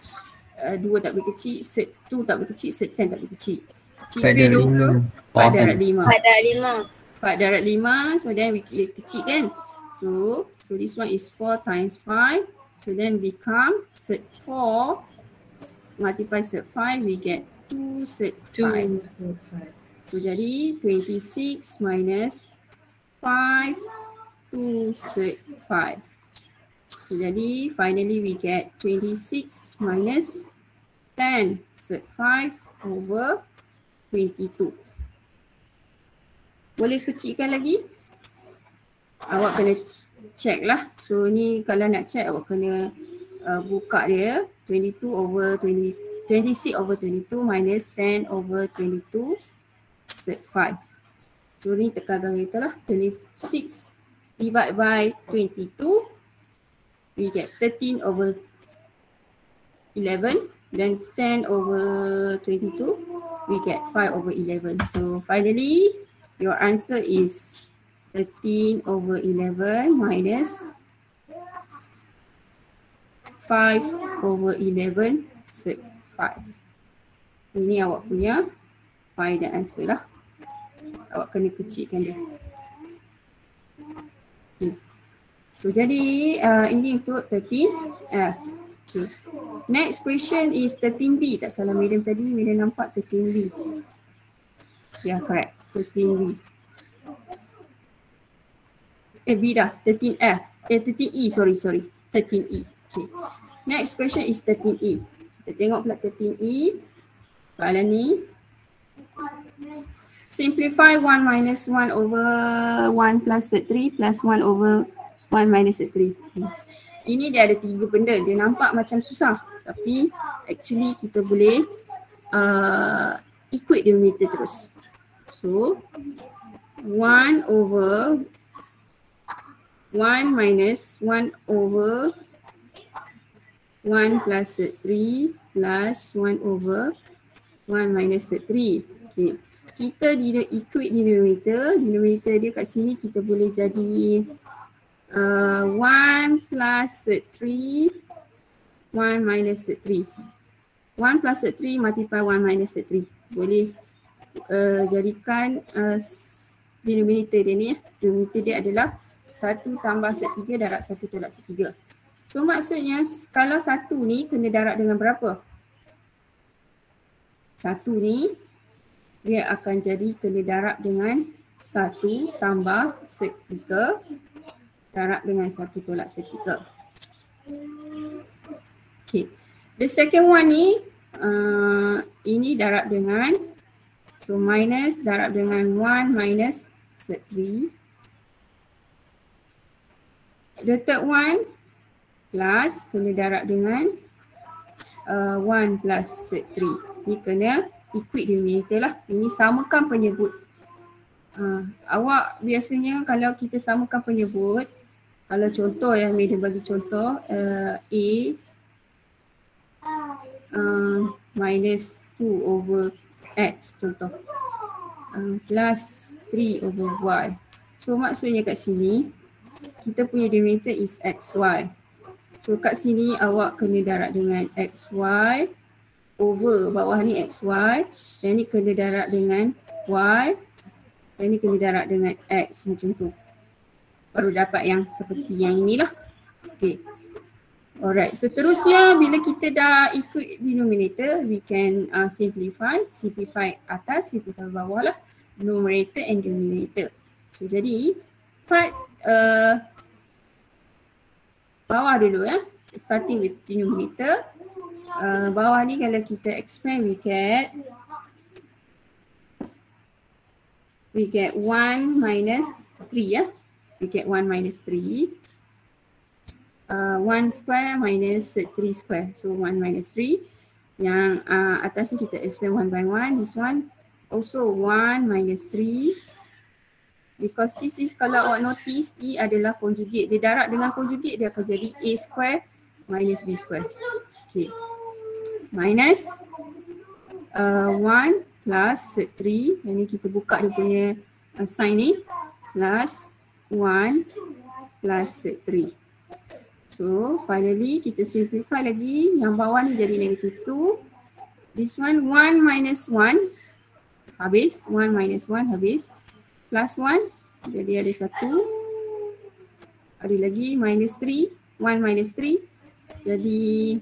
2 tak boleh kecil. Set 2 tak boleh kecil. Set 10 tak boleh kecil. Sifir 20. 4 darab 5. 4 darab 5. So then we kecil kan. So this one is 4 times 5. So then become set 4 multiply set 5 we get 2 set 2, 5. 5. So jadi 26 minus 5, 2 set 5. So jadi finally we get 26 minus 10 set 5 over 22. Boleh kecilkan lagi? Awak kena check lah. So ni kalau nak check awak kena buka dia 22 over 20, 26 over 22 minus 10 over 22 set 5. So ni tekankan kita lah. 26 divide by 22, we get 13 over 11. Then 10 over 22, we get 5 over 11. So finally, your answer is 13 over 11 minus 5 over 11 set 5. Ini awak punya final answer lah. Awak kena kecilkan dia. Okay. So jadi ini untuk 13F. Okay. Next question is 13B. Tak salah Madam tadi, Madam nampak 13B. Yeah, correct. 13B. B dah. 13F. 13E, sorry. 13E. Okay. Next question is 13E. Kita tengok pula 13E. Soalan ni. Simplify 1 minus 1 over 1 plus set 3 plus 1 over 1 minus set 3. Ini dia ada 3 benda. Dia nampak macam susah. Tapi actually kita boleh equate denominator terus. So 1 over 1 minus 1 over 1 plus set 3 plus 1 over 1 minus set 3. Okay. Kita equate denominator. Denominator dia kat sini kita boleh jadi 1 plus set 3, 1 minus set 3. 1 plus set 3 multiply 1 minus set 3. Boleh jadikan denominator dia ni. Denominator dia adalah 1 tambah set 3 darab 1 tolak set 3. So maksudnya kalau 1 ni kena darab dengan berapa? 1 ni dia akan jadi kena darab dengan 1 tambah set 3 darab dengan 1 tolak set 3. Okay. The second one ni ini darab dengan, so minus darab dengan 1 minus set 3. The third one plus kena darab dengan 1 plus set 3. Ni kena equate denominator lah. Ini samakan penyebut. Awak biasanya kalau kita samakan penyebut, kalau contoh yang Madam bagi contoh A minus 2 over X contoh plus 3 over Y. So maksudnya kat sini kita punya denominator is XY. So kat sini awak kena darab dengan XY over bawah ni XY, dan ni kena darab dengan Y, dan ni kena darab dengan X macam tu. Baru dapat yang seperti yang inilah. Okay. Alright, seterusnya bila kita dah equate denominator, we can simplify atas, simplify bawah lah, numerator and denominator. So jadi part bawah dulu ya, starting with denominator. Bawah ni kalau kita expand we get 1 minus 3 ya. We get 1 minus 3. 1 square minus 3 square. So 1 minus 3. Yang atas ni kita expand 1 by 1. This one also 1 minus 3. Because this is, kalau awak notice, E adalah conjugate. Dia darab dengan conjugate, dia akan jadi A square minus B square. Okay. Minus 1 plus 3. Yang ni kita buka dia punya sign ni. Plus 1 plus 3. So finally kita simplify lagi. Yang bawah ni jadi negative 2. This one 1 minus 1 habis. 1 minus 1 habis. Plus 1 jadi ada 1. Ada lagi minus 3. 1 minus 3 jadi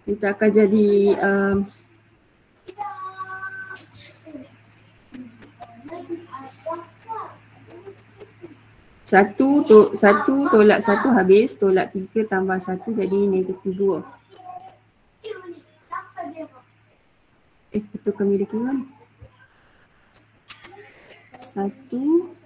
kita akan jadi satu tolak satu habis, tolak 3 tambah 1 jadi negatif 2. Betul kami kira. 1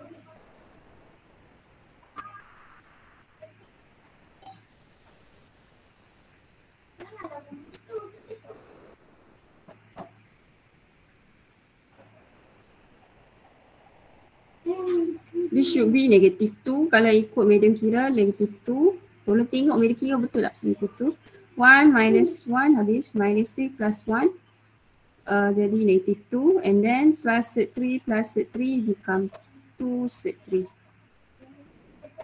this should be negative 2. Kalau ikut medium kira negative 2. Tolong tengok medium kira betul tak? Negative 2. 1 minus 1 habis. Minus 3 plus 1. Jadi negative 2. And then plus set 3 plus set 3 become 2 set 3.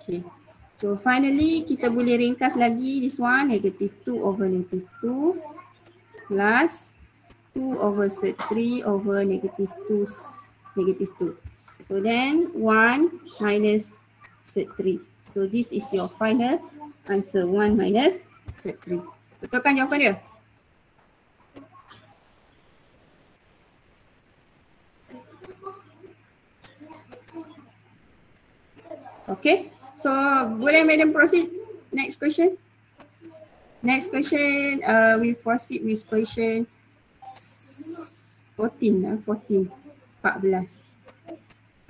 Okay. So finally kita boleh ringkas lagi this one. Negative 2 over negative 2. Plus 2 over set 3 over negative 2. Negative 2. So then 1 minus set 3. So this is your final answer, 1 minus set 3. Betul kan jawapan dia? Okay, so boleh madam proceed next question. Next question, we proceed with question 14. 14.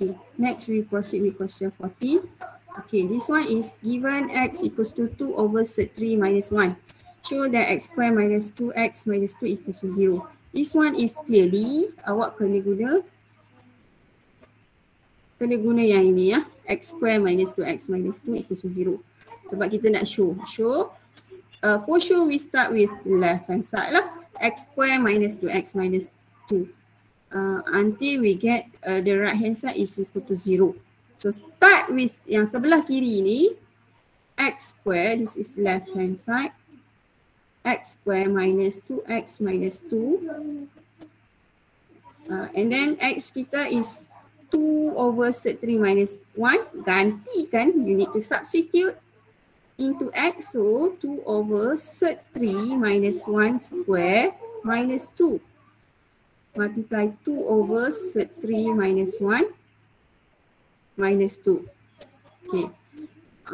Okay, next we proceed with question 14. Okay, this one is given x equals to 2 over set 3 minus 1. Show that x square minus 2x minus 2 equals to 0. This one is clearly awak kena guna yang ini ya. X square minus 2x minus 2 equals to 0. Sebab kita nak show. For sure we start with left hand side lah. X square minus 2x minus 2. Until we get the right hand side is equal to 0. So start with yang sebelah kiri ni. X square, this is left hand side. X square minus 2x minus 2. And then x kita is 2 over set 3 minus 1. Gantikan, you need to substitute into x. So 2 over set 3 minus 1 square minus 2. Multiply 2 over set 3 minus 1 minus 2. Okay.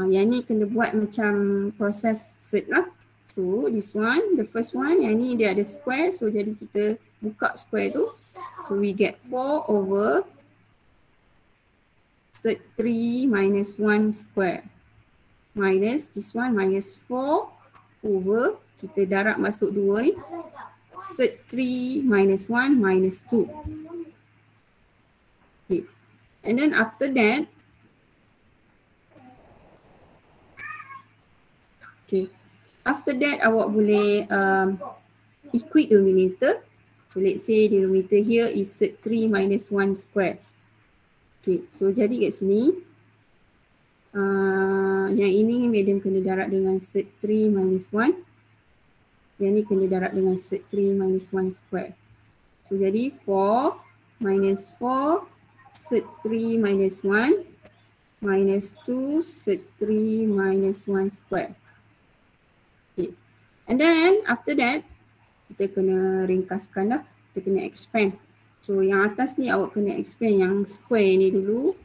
Yang ni kena buat macam proses set lah. So this one, the first one, yang ni dia ada square. So jadi kita buka square tu. So we get 4 over set 3 minus 1 square. Minus this one, minus 4 over, kita darab masuk 2 ni. Set 3 minus 1 minus 2. Okay. And then after that, awak boleh equate denominator. So let's say denominator here is set 3 minus 1 square. Okay, so jadi kat sini, yang ini medium kena darab dengan set 3 minus 1. Yang ni kena darab dengan set 3 minus 1 square. So jadi 4 minus 4 set 3 minus 1 minus 2 set 3 minus 1 square. Okay. And then after that, kita kena ringkaskan lah. Kita kena expand. So yang atas ni awak kena expand yang square ni dulu.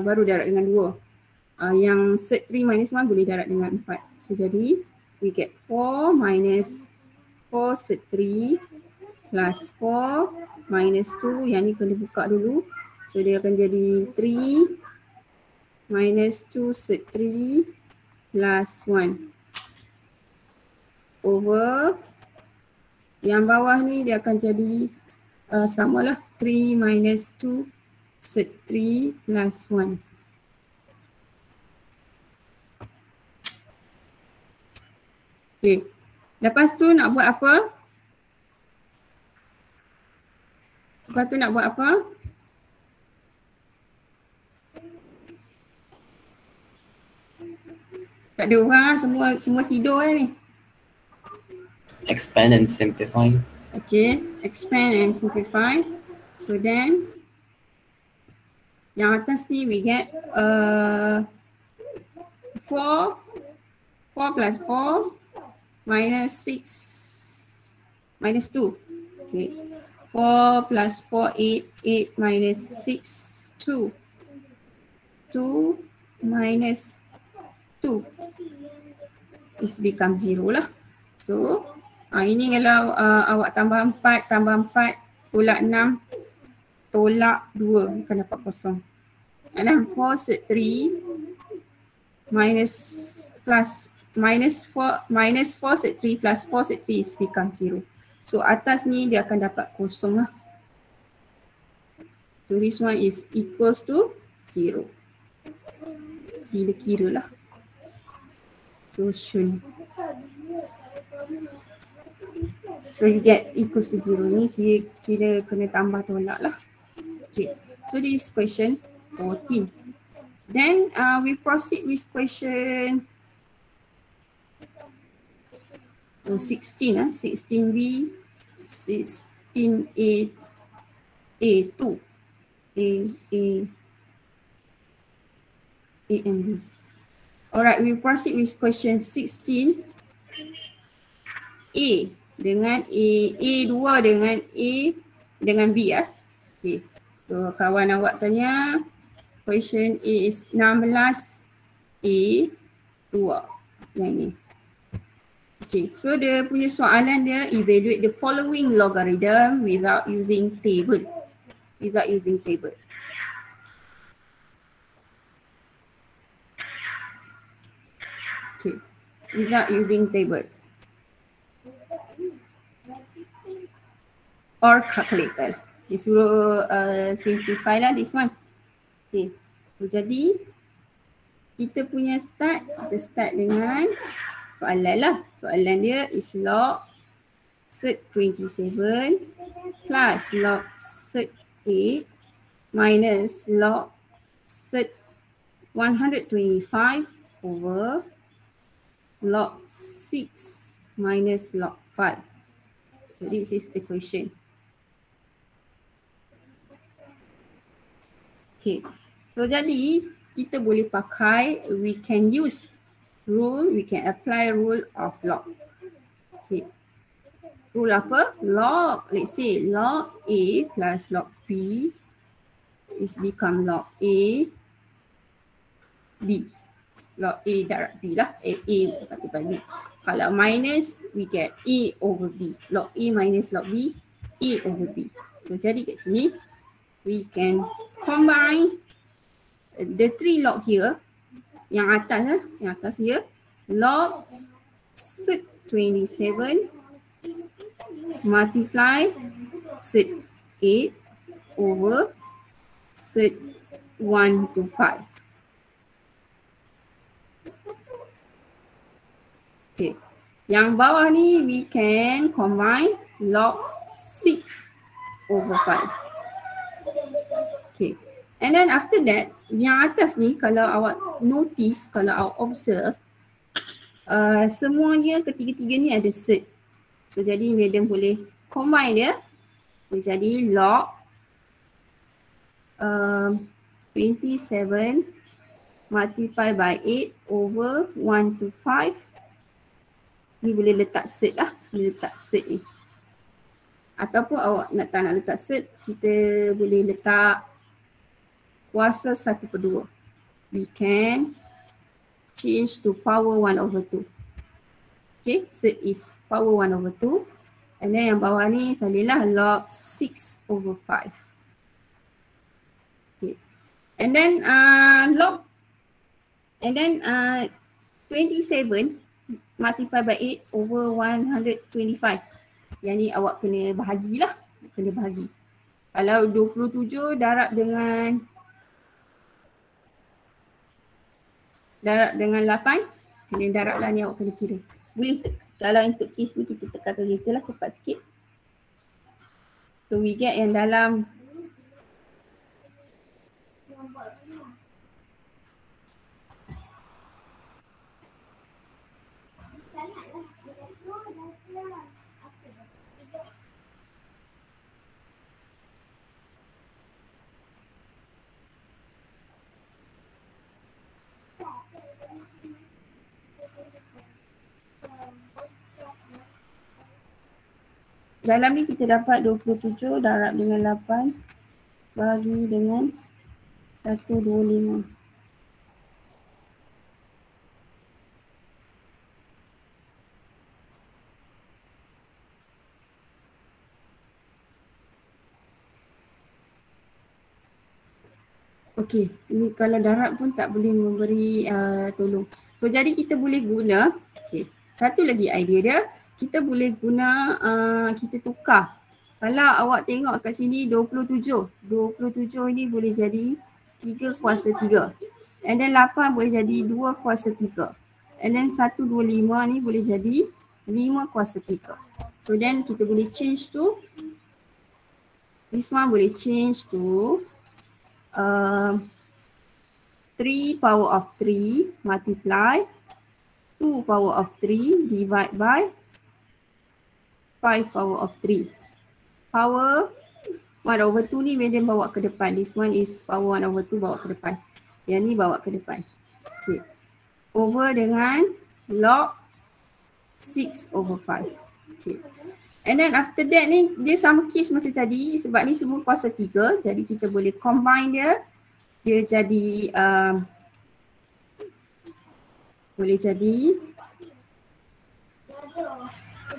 Baru darab dengan 2. Yang set 3 minus 1 boleh darab dengan 4. So jadi we get 4 minus 4 set 3 plus 4 minus 2. Yang ni kena buka dulu. So dia akan jadi 3 minus 2 set 3 plus 1 over yang bawah ni dia akan jadi samalah 3 minus 2 set 3 plus 1. Okay. Lepas tu nak buat apa? Tak ada orang, semua tidur lah ni. Expand and simplify. Okay, expand and simplify. So then, yang atas ni we get 4 plus 4 minus 6 minus 2. Okay. 4 plus 4, 8. 8 minus 6, 2. 2 minus 2 is become 0 lah. So ini kalau awak tambah 4 tolak 6 tolak 2 akan dapat kosong. And then 4 set 3 minus 4 set 3 plus 4 set 3 is become 0. So atas ni dia akan dapat kosong lah. So this one is equals to 0. Sila kira lah. Solution. So you get equals to 0 ni kira kena tambah tolak lah. Okay. So this is question 14. Then we proceed with question 16. 16B, 16A, A2. A and B. Alright, we proceed with question 16. A dengan A2 dengan A dengan B ya. Okay. So kawan awak tanya question A is 16 A2 yang ni. Okay, so dia punya soalan dia evaluate the following logarithm without using table. Without using table. Okay, without using table. Or calculator. Dia suruh simplify lah this one. Okay, so jadi kita punya kita start dengan soalan lah. Soalan dia is log set 27 plus log set 8 minus log set 125 over log 6 minus log 5. So this is the question. Okay, so jadi kita boleh pakai, we can use rule, we can apply rule of log. Okay, rule apa? Log, let's say log A plus log B is become log A B. Log A darab B lah, A kata balik. Kalau minus, we get A over B. Log A minus log B, A over B. So jadi kat sini, we can combine the three log here. Yang atas here, log set 27 multiply set 8 over set 1 to 5. Okay, yang bawah ni we can combine log 6 over 5. Okay, and then after that, yang atas ni kalau awak notice, kalau awak observe, semuanya ketiga-tiga ni ada set. So jadi madam boleh combine dia, jadi log 27 multiply by 8 over 1 to 5. Ni boleh letak set lah, boleh letak set ni. Ataupun awak tak nak letak set, kita boleh letak kuasa 1/2. We can change to power 1 over 2. Okay, set is power 1 over 2. And then yang bawah ni salihlah log 6 over 5. Okay. And then log, and then 27 multiply by 8 over 125. Yang ni awak kena bahagilah, kena bahagi. Kalau 27 darab dengan 8, kena darab lah ni, awak kena kira. Boleh kalau untuk case ni kita tekan calculator lah cepat sikit. So we get yang dalam dalam ni kita dapat 27 darab dengan 8 bagi dengan 125. Okey, ini kalau darab pun tak boleh memberi tolong. So jadi kita boleh guna, okey, satu lagi idea dia, kita boleh guna, kita tukar. Kalau awak tengok kat sini 27 ni boleh jadi 3 kuasa 3. And then 8 boleh jadi 2 kuasa 3. And then 125 ni boleh jadi 5 kuasa 3. So then kita boleh change to, this one boleh change to 3 power of 3 multiply 2 power of 3 divide by 5 power of 3. Power 1/2 ni Median bawa ke depan. This one is power 1/2 bawa ke depan. Yang ni bawa ke depan. Okay. Over dengan log 6/5. Okay. And then after that ni dia sama case macam tadi sebab ni semua kuasa 3. Jadi kita boleh combine dia. Dia jadi boleh jadi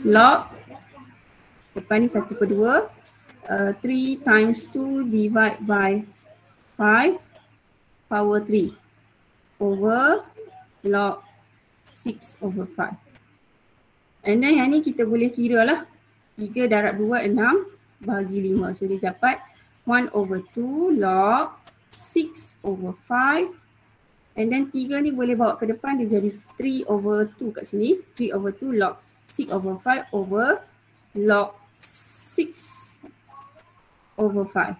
log depan ni 1/2 3 times 2 divide by 5 power 3 over log 6/5. And then yang ni kita boleh kira lah. 3 darab 2, 6 bagi 5. So dia dapat 1/2 log 6/5. And then 3 ni boleh bawa ke depan, dia jadi 3/2 kat sini. 3/2 log 6/5 over log 6/5.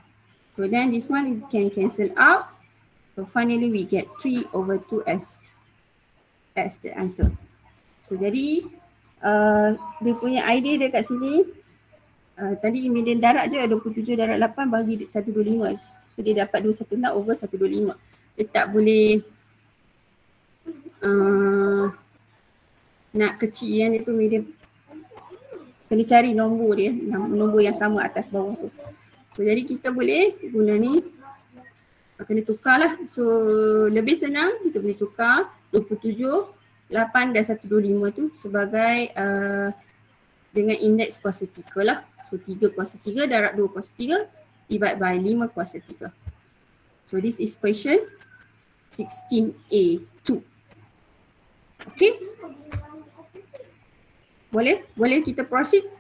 So then this one can cancel out. So finally we get 3/2 as the answer. So jadi dia punya idea dia kat sini, tadi median darab je 27 darab 8 bagi 125. So dia dapat 216 over 125. Dia tak boleh nak kecil yang dia tu, median kena cari nombor dia, nombor yang sama atas bawah tu. So jadi kita boleh guna ni, kena tukar lah. So lebih senang kita boleh tukar 27, 8 dan 125 tu sebagai dengan indeks kuasa 3 lah. So 3 kuasa 3 darab 2 kuasa 3 divide by 5 kuasa 3. So this is question 16A2. Okay? Boleh kita proceed?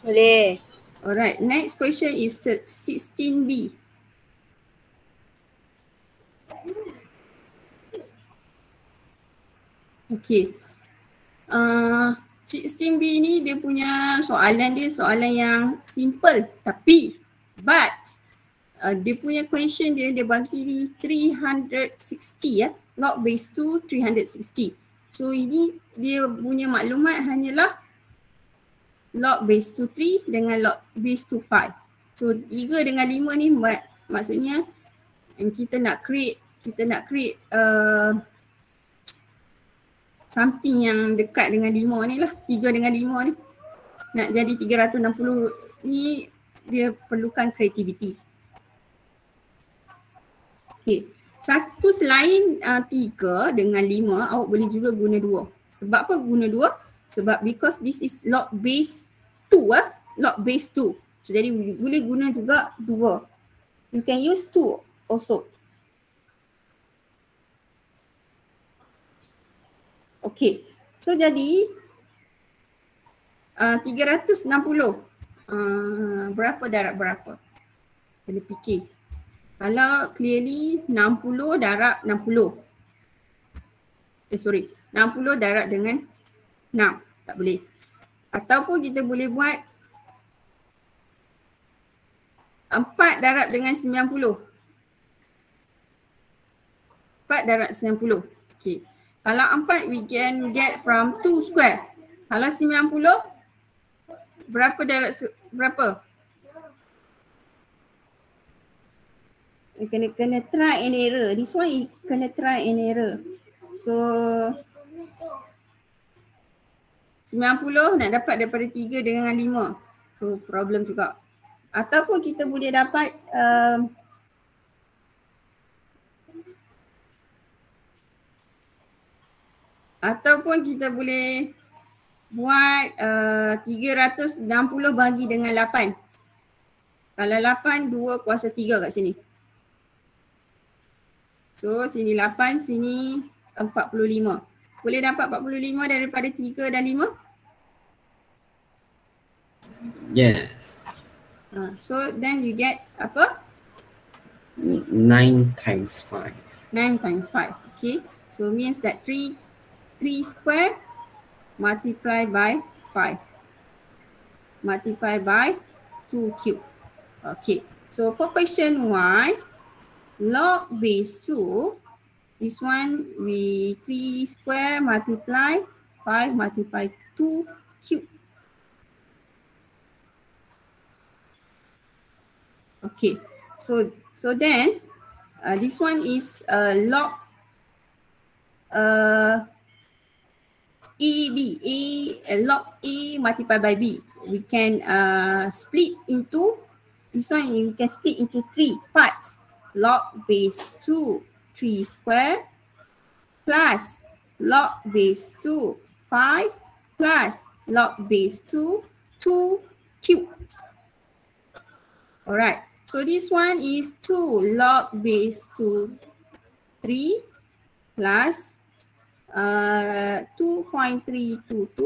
Boleh. Alright, next question is 16B. Okay. 16B ni dia punya soalan yang simple tapi dia punya question dia bagi 360 ya, log base 2 360. So ini dia punya maklumat hanyalah log base 2 3 dengan log base 2 5. So 3 dengan 5 ni maksudnya kita nak create something yang dekat dengan 5 ni lah. 3 dengan 5 ni nak jadi 360 ni dia perlukan creativity. Okay, satu selain 3 dengan 5 awak boleh juga guna 2. Sebab apa guna 2? Sebab because this is log base 2 log base 2. So jadi boleh guna juga 2. You can use 2 also. Okay, so jadi 360 berapa darab berapa? Kena fikir. Kalau clearly 60 darab 60. 60 darab dengan 6. Tak boleh. Ataupun kita boleh buat 4 darab dengan 90. 4 darab 90. Okay. Kalau 4 we can get from 2 square. Kalau 90 berapa darab berapa? Kena try and error. This one is kena try and error. So 90 nak dapat daripada 3 dengan 5. So problem juga. Ataupun kita boleh dapat ataupun kita boleh buat 360 bagi dengan 8. Kalau 8, 2 kuasa 3 kat sini. So sini 8, sini 45. Boleh dapat 45 daripada 3 dan 5? Yes. So then you get apa? 9 times 5. 9 times 5. Okay. So means that 3 square multiply by 5. Multiply by 2 cube. Okay. So for question 1, log base 2, this one we 3 square multiply 5 multiply 2 cube. Okay. So then this one is log log A multiplied by B. We can split into this one. We can split into 3 parts. Log base 2 3 square plus log base 2 5 plus log base 2 2 cube. Alright. So this one is 2 log base 2 3 plus 2.322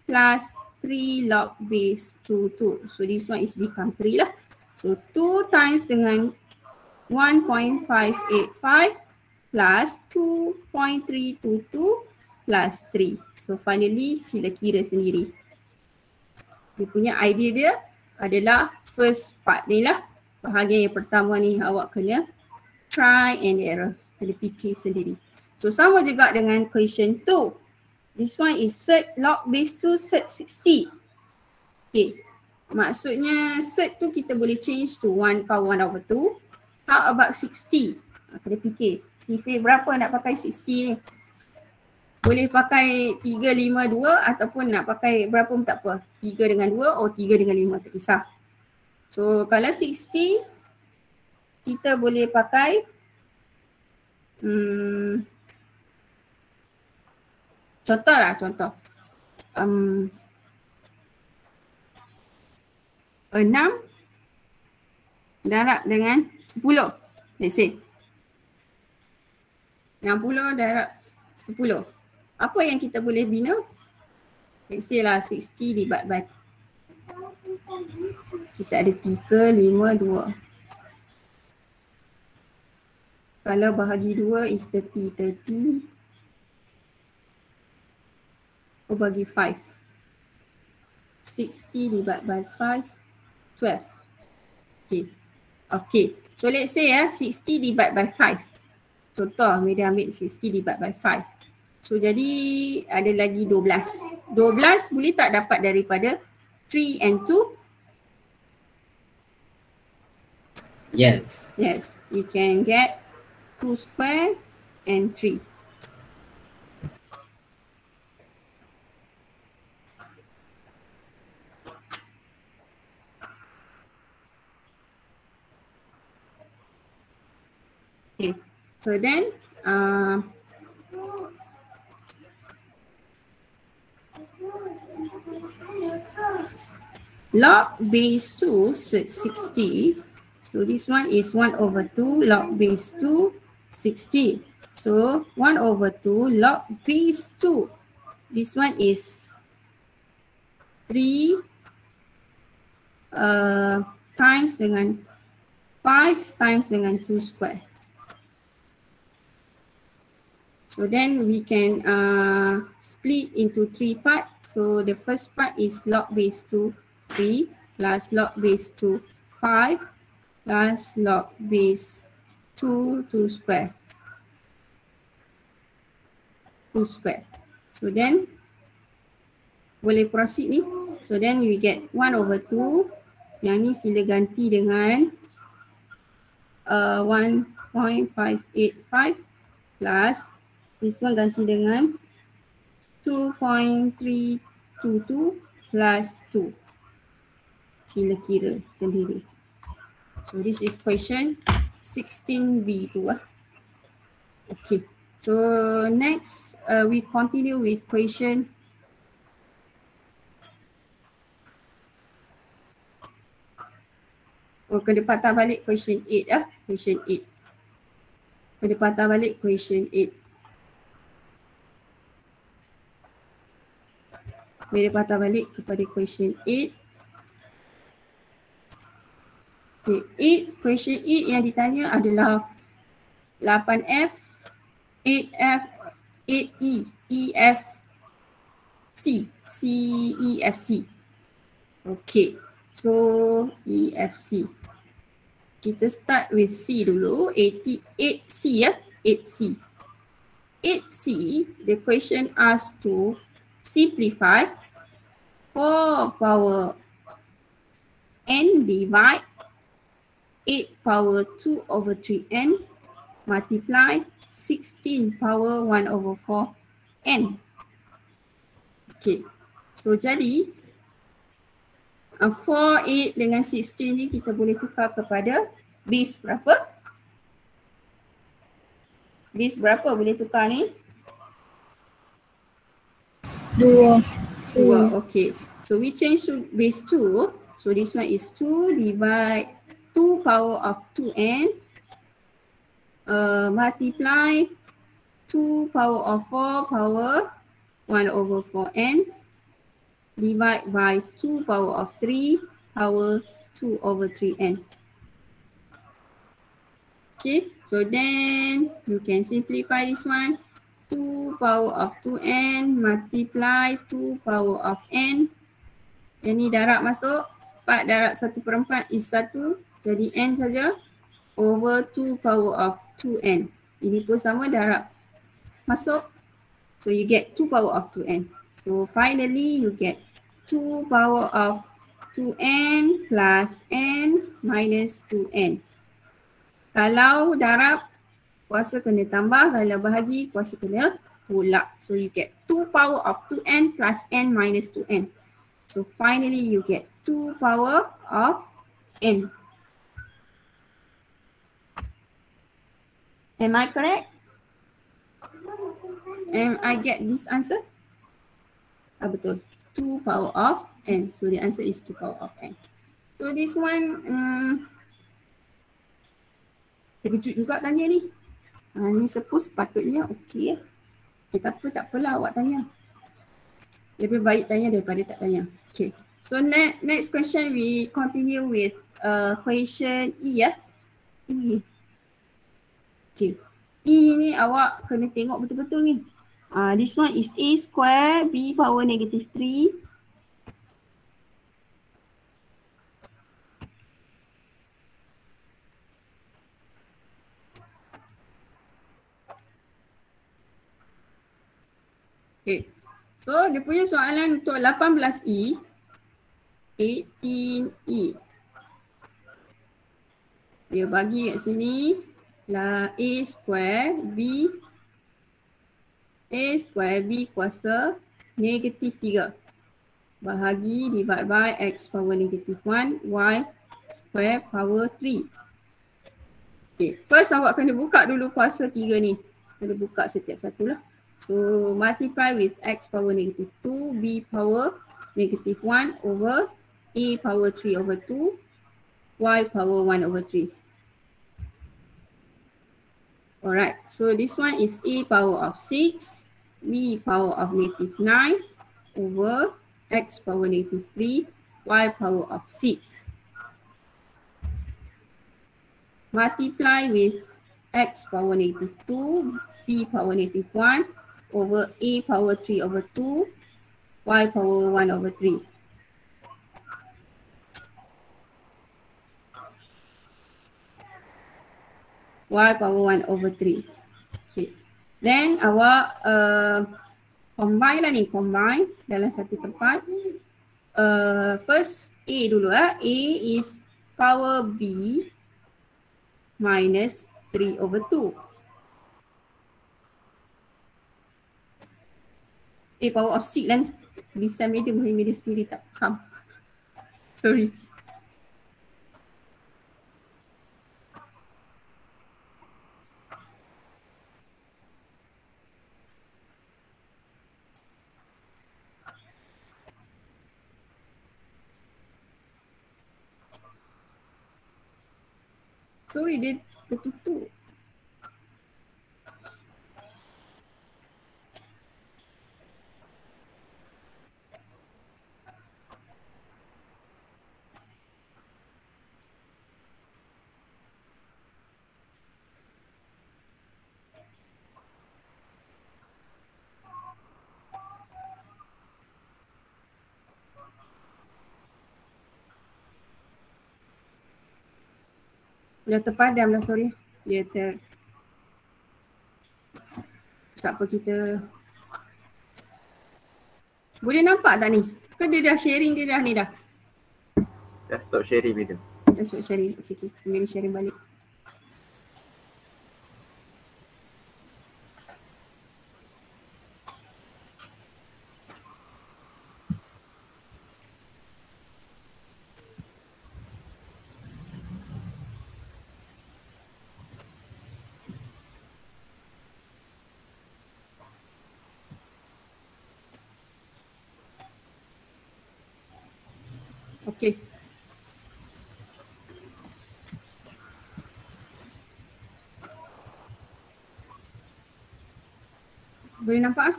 plus 3 log base 22. So this one is become 3 lah. So 2 times dengan 1.585 plus 2.322 plus 3. So finally sila kira sendiri. Dia punya idea dia adalah first part ni lah. Bahagian yang pertama ni awak kena try and error. Kena fikir sendiri. So sama juga dengan question 2. This one is set log base 2 set 60. Okay. Maksudnya set tu kita boleh change to 1 power 1 over 2. How about 60? Kena fikir. Sifir berapa nak pakai 60 ni? Boleh pakai 3, 5, 2 ataupun nak pakai berapa pun tak apa. 3 dengan 2 atau 3 dengan 5 tak kisah. So kalau 60 kita boleh pakai contoh lah, contoh 6 darab dengan 10. Let's say 60 darab 10. Apa yang kita boleh bina? Let's say lah 60 divide by, kita ada 3, 5, 2. Kalau bahagi 2 is 30, 30. Oh, bagi 5. 60 divide by 5, 12. Okay. Okay. So let's say 60 divide by 5. Contoh, Media ambil 60 divide by 5. So jadi ada lagi 12. 12 boleh tak dapat daripada 3 and 2? Yes. Yes. We can get 2 square and 3. Okay, so then log base 2 60. So this one is 1 over 2 log base 2 60. So 1 over 2 log base 2. This one is 3 times dengan 5 times dengan 2 square. So then we can split into 3 parts. So the first part is log base 2 3 plus log base 2 5 plus log base 2 2 square. 2 square. So then boleh proceed ni. So then we get 1 over 2. Yang ni sila ganti dengan 1.585 plus this one ganti dengan 2.322 2 plus 2. Sila kira sendiri. So this is question 16B tu lah. Okay. So next we continue with question kena patah balik question 8 lah. Question 8. Kena patah balik question 8. Bila patah balik kepada question 8. Okay, question 8 yang ditanya adalah 8F, 8F, 8E, EF, C, CEFC. Okay, so EFC. Kita start with C dulu, 8C ya, 8C. 8C, the question asks to simplify 4 power n divide 8 power 2 over 3n multiply 16 power 1 over 4 n. Okay, so jadi 4, 8 dengan 16 ni kita boleh tukar kepada base berapa? Base berapa boleh tukar ni? 2. 2, okay. So we change to base 2. So this one is 2 divide 2 power of 2n multiply 2 power of 4 power 1 over 4n divide by 2 power of 3 power 2 over 3n. Okay, so then you can simplify this one. 2 power of 2n multiply 2 power of n. Yang ni darab masuk. 4 darab 1/4 is 1. Jadi n saja. Over 2 power of 2n. Ini pun sama darab masuk. So you get 2 power of 2n. So finally you get 2 power of 2n plus n minus 2n. Kalau darab, kuasa kena tambah. Kalau bahagi, kuasa kena tolak. So you get 2 power of 2n plus n minus 2n. So finally you get 2 power of n. Am I correct? Am I get this answer? Betul. 2 power of n. So the answer is 2 power of n. So this one terkejut juga tanya ni. Ni suppose patutnya okey ya. Tapi tak apalah awak tanya. Lebih baik tanya daripada tak tanya. Okay. So next question we continue with question E ya. E. Okay. E ni awak kena tengok betul-betul ni. This one is A square B power negative 3. Okay. So dia punya soalan untuk 18E. 18E. Dia bagi kat sini lah A square B kuasa negatif 3 bahagi divide by x power negatif 1 y square power 3. Okay, first awak kena buka dulu kuasa 3 ni. Kena buka setiap satu lah. So multiply with x power negatif 2 b power negatif 1 over a power 3 over 2 y power 1 over 3. Alright, so this one is a power of 6, b power of negative 9 over x power negative 3, y power of 6. Multiply with x power negative 2, b power negative 1 over a power 3 over 2, y power 1 over 3. Y power 1 over 3. Okay. Then awak combine lah ni. Combine dalam satu tempat. First A dulu lah. A is power B minus 3 over 2. A power of 6 lah ni. tulisan media sendiri tak faham. Sorry. Sorry, dia tertutup. Dah terpadam dah, sorry. Tak apa, kita boleh nampak tak ni? Ke dia dah sharing, dia dah ni dah? Dah stop sharing video. Dah stop sharing. Okay. Kembali sharing balik. Okay. Boleh nampak?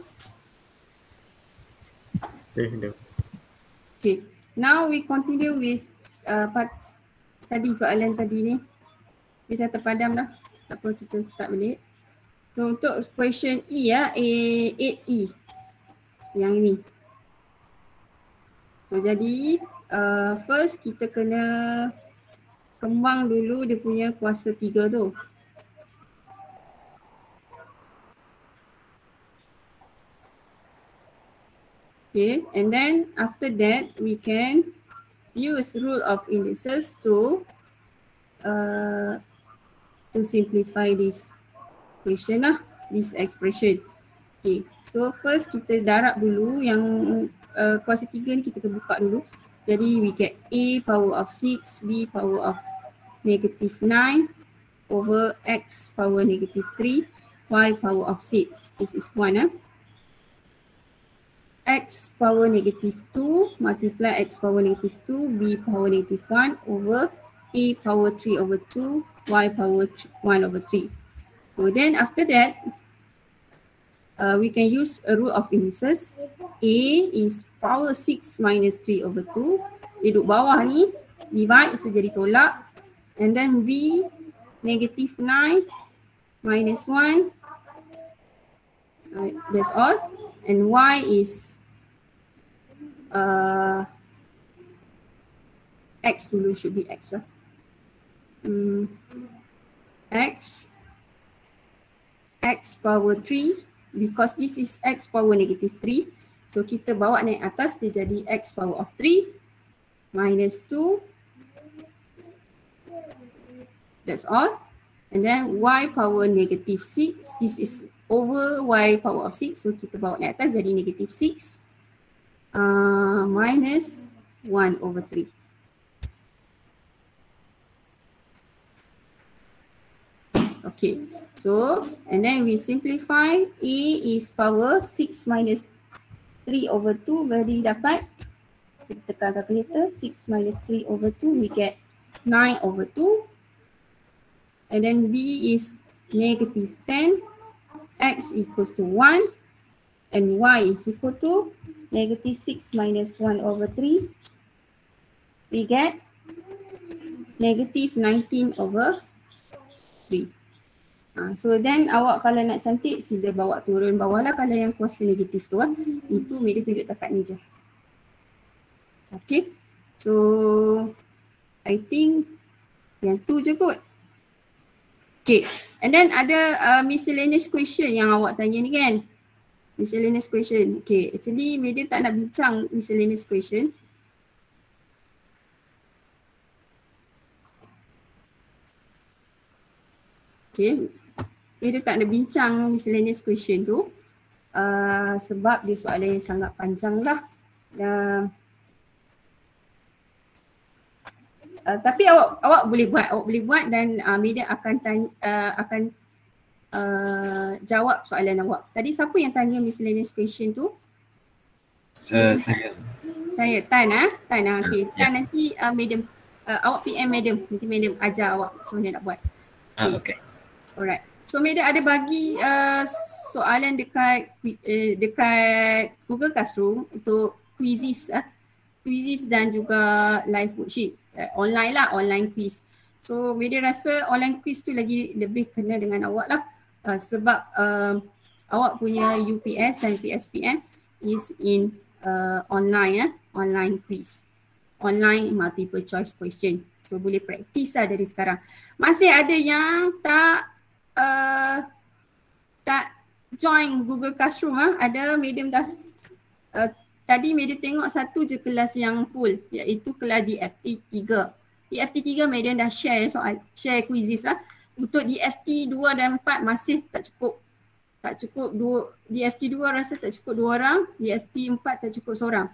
Dah. Okay. Now we continue with part tadi, soalan tadi ni. Dia dah terpadam dah. Tak apa, kita start balik. So untuk question E ya, 8E. Yang ni. So jadi first kita kena kembang dulu dia punya kuasa 3 tu. Okay, and then after that we can use rule of indices to simplify this question lah, this expression. Okay, so first kita darab dulu yang kuasa 3 ni kita buka dulu. Jadi we get A power of 6, B power of negative 9 over X power negative 3, Y power of 6. This is 1 X power negative 2 multiply X power negative 2, B power negative 1 over A power 3 over 2, Y power 1 over 3. So then after that, we can use a rule of indices. A is power 6 minus 3 over 2. Duduk bawah ni, divide, so jadi tolak. And then B, negative 9 minus 1. That's all. And Y is X dulu, should be X lah. X power 3, because this is X power negative 3. So kita bawa naik atas, dia jadi X power of 3 minus 2. That's all. And then Y power negative 6, this is over Y power of 6. So kita bawa naik atas jadi negative 6 minus 1 over 3. Okay, so and then we simplify. A is power 6 minus 3 over 2, berarti dapat, kita tekan calculator, 6 minus 3 over 2, we get 9 over 2. And then B is negative 10, X equals to 1, and Y is equal to negative 6 minus 1 over 3. We get negative 19 over 3. So then awak kalau nak cantik, sila bawa turun bawah lah kalau yang kuasa negatif tu lah. Itu Medi tunjuk takat ni je. Okay. So I think yang tu je kot. Okay. And then ada miscellaneous question yang awak tanya ni kan. Miscellaneous question. Okay. Actually Medi tak nak bincang miscellaneous question. Okay. Medi tak nak bincang miscellaneous question tu sebab dia soalan yang sangat panjang lah. Tapi awak boleh buat dan media akan jawab soalan awak. Tadi siapa yang tanya miscellaneous question tu? Saya. Saya, Tan. Okay. Tan nanti madam, awak PM madam. Nanti madam ajar awak macam mana nak buat. Okay. Alright. So madam ada bagi soalan dekat Google Classroom untuk quizzes dan juga live worksheet. Online lah, online quiz. So madam rasa online quiz tu lagi lebih kena dengan awak lah. Sebab awak punya UPS dan PSPM is in online quiz, online multiple choice question. So boleh practice lah dari sekarang. Masih ada yang tak join Google Classroom ada medium dah tadi medium tengok satu je kelas yang full, iaitu kelas DFT 3. DFT 3 medium dah share quizzes Untuk DFT 2 dan 4 masih tak cukup. DFT 2 rasa tak cukup 2 orang, DFT 4 tak cukup seorang.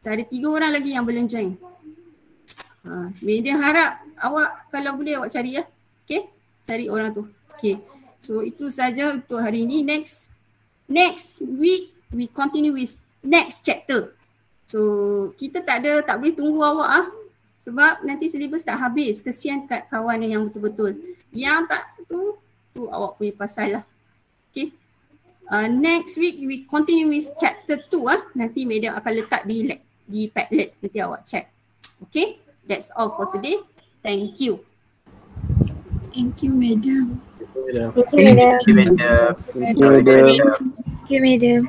So ada 3 orang lagi yang belum join. Media harap awak kalau boleh awak cari Okay, cari orang tu. Okay, so itu saja untuk hari ini. Next week we continue with next chapter. So kita tak boleh tunggu awak sebab nanti syllabus tak habis. Kesian kat kawan yang betul-betul. Yang tak tu awak punya pasal lah. Okay. Next week we continue with chapter 2 Nanti madam akan letak di Padlet. Nanti awak check. Okay. That's all for today. Thank you. Thank you, madam. Thank you, madam. Thank you, madam. Thank you, madam.